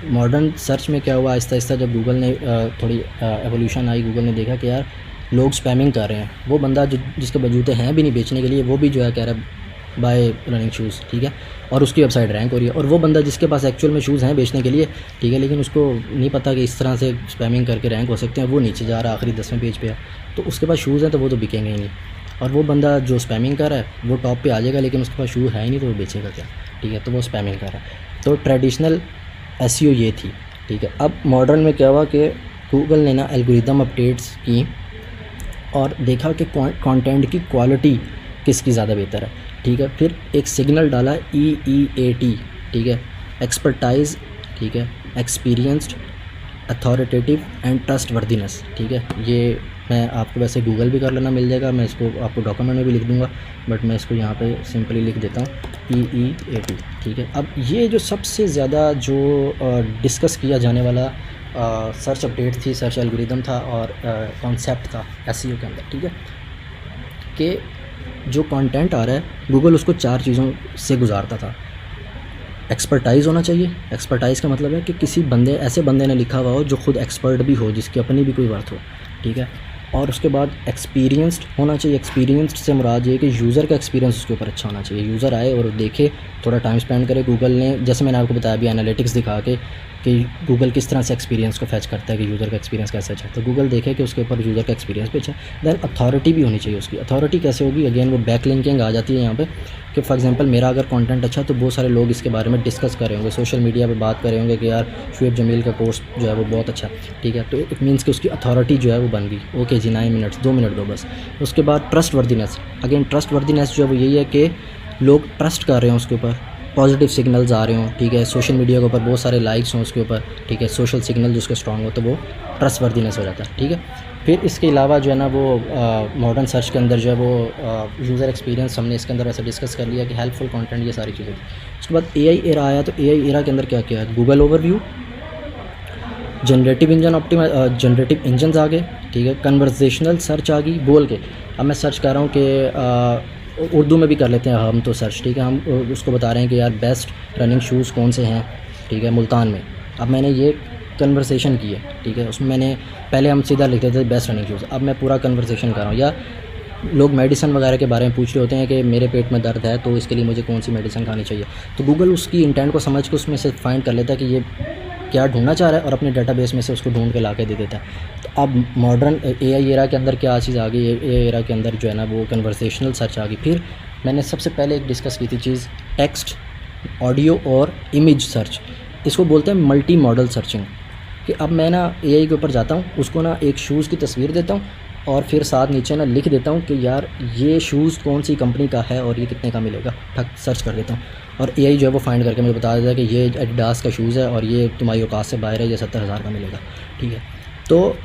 मॉडर्न सर्च में क्या हुआ, आहिस्ता आहिस्ता जब गूगल ने थोड़ी एवोल्यूशन आई, गूगल ने देखा कि यार लोग स्पैमिंग कर रहे हैं, वो बंदा जिसके वजूदे हैं भी नहीं बेचने के लिए, वो भी जो है कह रहा है बाय रनिंग शूज़, ठीक है, और उसकी वेबसाइट रैंक हो रही है। और वो बंदा जिसके पास एक्चुअल में शूज़ हैं बेचने के लिए, ठीक है, लेकिन उसको नहीं पता कि इस तरह से स्पैमिंग करके रैंक हो सकते हैं, वो नीचे जा रहा है, आखिरी 10वें पेज पे है, तो उसके पास शूज़ हैं तो वो तो बिकेंगे ही नहीं। और वो बंदा जो स्पैमिंग कर रहा है वो टॉप पे आ जाएगा, लेकिन उसके पास शूज़ है ही नहीं तो वो बेचेगा क्या, ठीक है, तो वो स्पैमिंग कर रहा है। तो ट्रेडिशनल एसईओ ये थी, ठीक है। अब मॉडर्न में क्या हुआ कि गूगल ने ना एल्गोरिदम अपडेट्स की और देखा कि कंटेंट की क्वालिटी किसकी ज़्यादा बेहतर है, ठीक है। फिर एक सिग्नल डाला EEAT, ठीक है, एक्सपर्टाइज, ठीक है, एक्सपीरियंस्ड, अथॉरिटेटिव एंड ट्रस्टवर्दीनेस, ठीक है। ये मैं आपको वैसे गूगल भी कर लेना मिल जाएगा, मैं इसको आपको डॉक्यूमेंट में भी लिख दूंगा, बट मैं इसको यहाँ पे सिंपली लिख देता हूँ EEAT, ठीक है। अब ये जो सबसे ज़्यादा जो डिस्कस किया जाने वाला सर्च अपडेट थी, सर्च एल्गोरिदम था और कॉन्सेप्ट था एसईओ के अंदर, ठीक है, कि जो कंटेंट आ रहा है गूगल उसको 4 चीज़ों से गुजारता था। एक्सपर्टाइज़ होना चाहिए, एक्सपर्टाइज़ का मतलब है कि किसी ऐसे बंदे ने लिखा हुआ हो जो खुद एक्सपर्ट भी हो, जिसकी अपनी भी कोई वर्थ हो, ठीक है। और उसके बाद एक्सपीरियंस्ड होना चाहिए। एक्सपीरियंस्ड से मुराद ये कि यूज़र का एक्सपीरियंस उसके ऊपर अच्छा होना चाहिए, यूज़र आए और देखे, थोड़ा टाइम स्पेंड करे। गूगल ने, जैसे मैंने आपको बताया भी, एनालिटिक्स दिखा के कि गूगल किस तरह से एक्सपीरियंस को फैच करता है कि यूज़र का एक्सपीरियंस कैसा अच्छा है, तो गूगल देखे कि उसके ऊपर यूज़र का एक्सपीरियंस भी अच्छा है। दैन अथॉरिटी भी होनी चाहिए उसकी। अथॉरिटी कैसे होगी? अगेन वो बैक लिंकिंग आ जाती है यहाँ पे कि फॉर एग्जांपल मेरा अगर कंटेंट अच्छा तो बहुत सारे लोग इसके बारे में डिस्कस कर रहे होंगे, सोशल मीडिया पे बात कर रहे होंगे कि यार शुएब जमील का कोर्स जो है वो बहुत अच्छा, ठीक है, तो इट मीन्स कि उसकी अथॉरिटी जो है वो बन गई। ओके जी, 9 मिनट्स, 2 मिनट दो बस। उसके बाद trust worthiness. Again trust worthiness जो है वो यही है कि लोग ट्रस्ट कर रहे हैं उसके ऊपर, पॉजिटिव सिग्नल्स आ रहे हों, ठीक है, सोशल मीडिया के ऊपर बहुत सारे लाइक्स हों उसके ऊपर, ठीक है, सोशल सिग्नल जिसका स्ट्रॉन्ग हो तो वो ट्रस्ट वर्दीनेस हो जाता है, ठीक है। फिर इसके अलावा जो है ना वो मॉडर्न सर्च के अंदर जो है वो यूज़र एक्सपीरियंस हमने इसके अंदर वैसे डिस्कस कर लिया कि हेल्पफुल कंटेंट, ये सारी चीज़ें। उसके बाद AI एरा आया, तो AI एरा के अंदर क्या क्या है? गूगल ओवरव्यू, जनरेटिव इंजन आ गए, ठीक है, कन्वर्सेशनल सर्च आ गई, बोल के। अब मैं सर्च कर रहा हूँ कि उर्दू में भी कर लेते हैं हम तो सर्च, ठीक है, हम उसको बता रहे हैं कि यार बेस्ट रनिंग शूज़ कौन से हैं, ठीक है, मुल्तान में। अब मैंने ये कन्वर्सेशन की है, ठीक है, उसमें मैंने पहले हम सीधा लिखते थे बेस्ट रनिंग शूज़, अब मैं पूरा कन्वर्सेशन कर रहा हूँ, या लोग मेडिसिन वगैरह के बारे में पूछ रहे होते हैं कि मेरे पेट में दर्द है तो इसके लिए मुझे कौन सी मेडिसिन खानी चाहिए, तो गूगल उसकी इंटेंट को समझ के उसमें से फाइंड कर लेता है कि ये क्या ढूंढना चाह रहा है और अपने डेटाबेस में से उसको ढूंढ के ला के दे देता है। तो अब मॉडर्न एआई एरा के अंदर क्या चीज़ आ गई, एआई एरा के अंदर जो है ना वो कन्वर्सेशनल सर्च आ गई। फिर मैंने सबसे पहले एक डिस्कस की थी चीज़ टेक्स्ट, ऑडियो और इमेज सर्च, इसको बोलते हैं मल्टी मॉडल सर्चिंग। कि अब मैं ना एआई के ऊपर जाता हूँ, उसको ना एक शूज़ की तस्वीर देता हूँ और फिर साथ नीचे ना लिख देता हूँ कि यार ये शूज़ कौन सी कंपनी का है और ये कितने का मिलेगा, ठक सर्च कर देता हूँ और एआई जो है वो फाइंड करके मुझे बता देता है कि ये एडिडास का शूज़ है और ये तुम्हारी औकात से बाहर है, ये 70,000 का मिलेगा। ठीक है, तो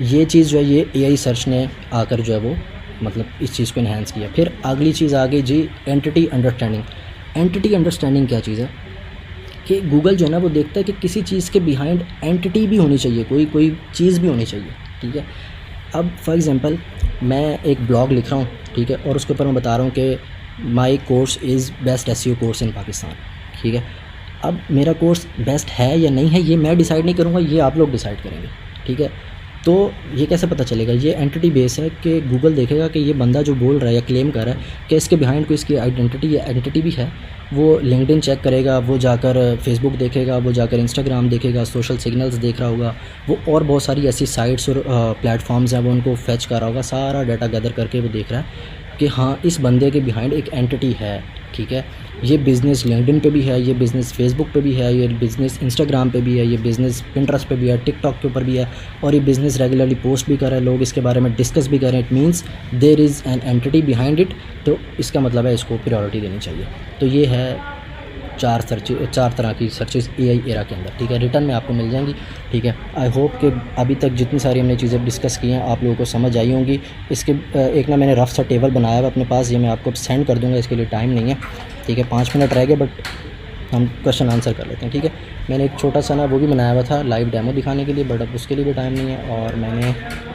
ये चीज़ जो है ये एआई सर्च ने आकर जो है वो मतलब इस चीज़ को इन्हेंस किया। फिर अगली चीज़ आ गई जी एंटिटी अंडरस्टैंडिंग। एंटिटी अंडरस्टैंडिंग क्या चीज़ है कि गूगल जो है ना वो देखता है कि किसी चीज़ के बिहाइंड एंटिटी भी होनी चाहिए, कोई चीज़ भी होनी चाहिए। ठीक है, अब फॉर एग्ज़ाम्पल मैं एक ब्लॉग लिख रहा हूँ, ठीक है, और उसके ऊपर मैं बता रहा हूँ कि my course is best SEO course in Pakistan. ठीक है, अब मेरा कोर्स बेस्ट है या नहीं है ये मैं डिसाइड नहीं करूँगा, ये आप लोग डिसाइड करेंगे। ठीक है, तो ये कैसे पता चलेगा, ये एंटिटी बेस है कि गूगल देखेगा कि ये बंदा जो बोल रहा है या क्लेम कर रहा है कि इसके बिहाइंड कोई इसकी आइडेंटिटी या एंटिटी भी है। वो लिंक्डइन चेक करेगा, वो जाकर फेसबुक देखेगा, वो जाकर इंस्टाग्राम देखेगा, सोशल सिग्नल्स देख रहा होगा, वो और बहुत सारी ऐसी साइट्स और प्लेटफॉर्म्स हैं वो उनको फेच कर रहा होगा, सारा डाटा गैदर करके वो देख रहा है कि हाँ इस बंदे के बिहाइंड एक एंटिटी है। ठीक है, ये बिज़नेस लिंक्डइन पे भी है, ये बिज़नेस फेसबुक पे भी है, ये बिज़नेस इंस्टाग्राम पे भी है, ये बिज़नेस पिंटरेस्ट पे भी है, टिकटॉक के ऊपर भी है और ये बिज़नेस रेगुलरली पोस्ट भी कर रहा है, लोग इसके बारे में डिस्कस भी कर रहे हैं। It means there is an entity behind it, तो इसका मतलब है इसको प्रायोरिटी देनी चाहिए। तो ये है चार तरह की सर्चेस एआई एरा के अंदर। ठीक है, रिटर्न में आपको मिल जाएंगी। ठीक है, आई होप कि अभी तक जितनी सारी हमने चीज़ें डिस्कस की हैं आप लोगों को समझ आई होंगी। इसके एक ना मैंने रफ सा टेबल बनाया हुआ अपने पास, ये मैं आपको सेंड कर दूंगा, इसके लिए टाइम नहीं है। ठीक है, 5 मिनट रह गए बट हम क्वेश्चन आंसर कर लेते हैं। ठीक है, मैंने एक छोटा सा ना वो भी बनाया हुआ था लाइव डेमो दिखाने के लिए, बट अब उसके लिए भी टाइम नहीं है। और मैंने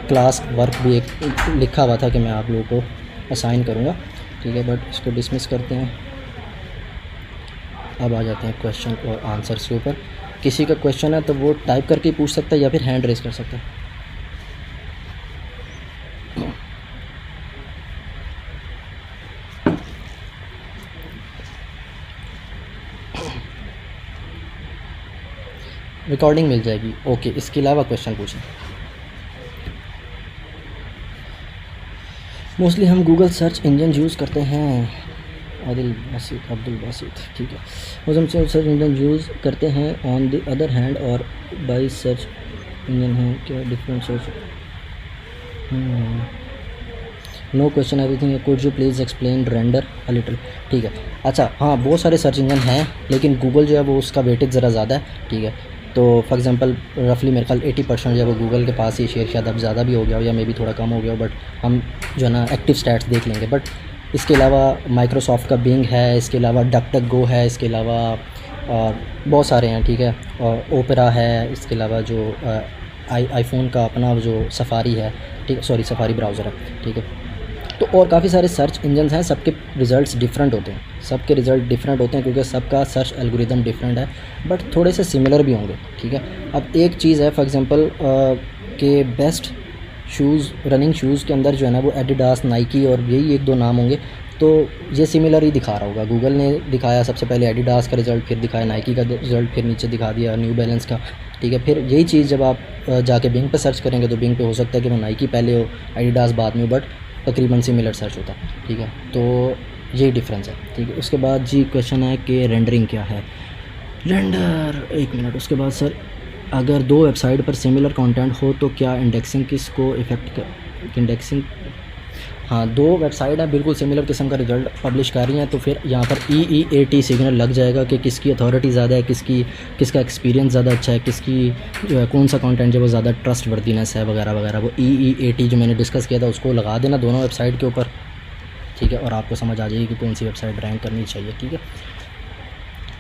क्लास वर्क भी एक लिखा हुआ था कि मैं आप लोगों को असाइन करूँगा। ठीक है, बट इसको डिसमिस करते हैं। अब आ जाते हैं क्वेश्चन और आंसर्स के ऊपर। किसी का क्वेश्चन है तो वो टाइप करके पूछ सकता है या फिर हैंड रेज कर सकता है। रिकॉर्डिंग मिल जाएगी, ओके। इसके अलावा क्वेश्चन पूछें। मोस्टली हम गूगल सर्च इंजन यूज़ करते हैं। अब्दुल बासित, ठीक है। हम सर्च इंजन यूज़ करते हैं ऑन द अदर हैंड और बाई सर्च इंजन है क्या different search? No question everything, could you please explain render a little? ठीक है, अच्छा हाँ, बहुत सारे सर्च इंजन हैं लेकिन गूगल जो है वो उसका वेटेज ज़रा ज़्यादा है। ठीक है, तो फॉर एग्जांपल रफली मेरे ख्याल 80% जो है वो गूगल के पास ही शेयर, शायद अब ज़्यादा भी हो गया हो या मे भी थोड़ा कम हो गया हो, बट हम जो है ना एक्टिव स्टैट्स देख लेंगे। बट इसके अलावा माइक्रोसॉफ्ट का बिंग है, इसके अलावा डक-डक-गो है, इसके अलावा बहुत सारे हैं। ठीक है, और ओपेरा है, इसके अलावा जो आईफोन का अपना जो सफारी है, ठीक है, सॉरी सफारी ब्राउज़र है। ठीक है, तो और काफ़ी सारे सर्च इंजन्स हैं, सबके रिज़ल्ट्स डिफरेंट होते हैं, सबके रिज़ल्ट डिफरेंट होते हैं क्योंकि सबका सर्च एल्गोरिदम डिफरेंट है, बट थोड़े से सिमिलर भी होंगे। ठीक है, अब एक चीज़ है फॉर एग्जांपल के बेस्ट शूज़, रनिंग शूज़ के अंदर जो है ना वो एडिडास, नाइकी और यही 1-2 नाम होंगे, तो ये सिमिलर ही दिखा रहा होगा। गूगल ने दिखाया सबसे पहले एडिडास का रिज़ल्ट, फिर दिखाया नाइकी का रिज़ल्ट, फिर नीचे दिखा दिया न्यू बैलेंस का। ठीक है, फिर यही चीज़ जब आप जाके बिंग पे सर्च करेंगे तो बिंग पे हो सकता है कि वो नाइकी पहले हो, एडिडास बाद में हो, बट तकरीबन सिमिलर सर्च होता है। ठीक है, तो यही डिफरेंस है। ठीक है, उसके बाद जी क्वेश्चन है कि रेंडरिंग क्या है? Render, 1 minute. उसके बाद सर अगर 2 वेबसाइट पर सिमिलर कंटेंट हो तो क्या इंडेक्सिंग किसको इफ़ेक्ट कर? इंडेक्सिंग, हाँ, 2 वेबसाइट हैं बिल्कुल सिमिलर किस्म का रिज़ल्ट पब्लिश कर रही हैं तो फिर यहाँ पर EEAT सिग्नल लग जाएगा कि किसकी अथॉरिटी ज़्यादा है, किसका एक्सपीरियंस ज़्यादा अच्छा है, किसकी जो है कौन सा कंटेंट जो वो ज़्यादा ट्रस्ट वर्दीनेस है वगैरह वगैरह। वो EEAT जो मैंने डिस्कस किया था उसको लगा देना दोनों वेबसाइट के ऊपर। ठीक है, और आपको समझ आ जाएगी कि कौन सी वेबसाइट रैंक करनी चाहिए। ठीक है,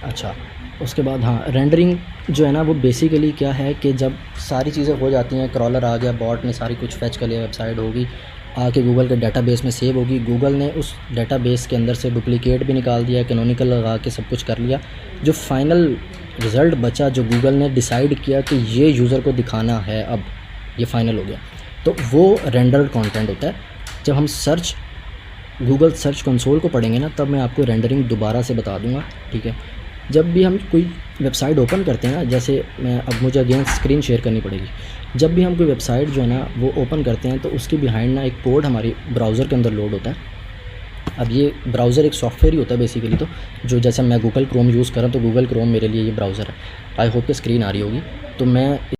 अच्छा उसके बाद हाँ, रेंडरिंग जो है ना वो बेसिकली क्या है कि जब सारी चीज़ें हो जाती हैं, क्रॉलर आ गया, बॉट ने सारी कुछ फैच कर लिया, वेबसाइट होगी आके गूगल के डेटाबेस में सेव होगी, गूगल ने उस डेटाबेस के अंदर से डुप्लीकेट भी निकाल दिया, कैनोनिकल लगा के सब कुछ कर लिया। जो फाइनल रिज़ल्ट बचा, जो गूगल ने डिसाइड किया कि ये यूज़र को दिखाना है, अब ये फाइनल हो गया, तो वो रेंडर्ड कंटेंट होता है। जब हम सर्च गूगल सर्च कंसोल को पढ़ेंगे ना, तब मैं आपको रेंडरिंग दोबारा से बता दूंगा, ठीक है। जब भी हम कोई वेबसाइट ओपन करते हैं ना, जैसे मैं अब मुझे अगेन स्क्रीन शेयर करनी पड़ेगी, जब भी हम कोई वेबसाइट जो है ना वो ओपन करते हैं तो उसके बिहाइंड ना एक कोड हमारी ब्राउज़र के अंदर लोड होता है। अब ये ब्राउज़र एक सॉफ्टवेयर ही होता है बेसिकली, तो जो जैसे मैं गूगल क्रोम यूज़ कर रहा हूँ तो गूगल क्रोम मेरे लिए ये ब्राउज़र है। आई होप कि स्क्रीन आ रही होगी। तो मैं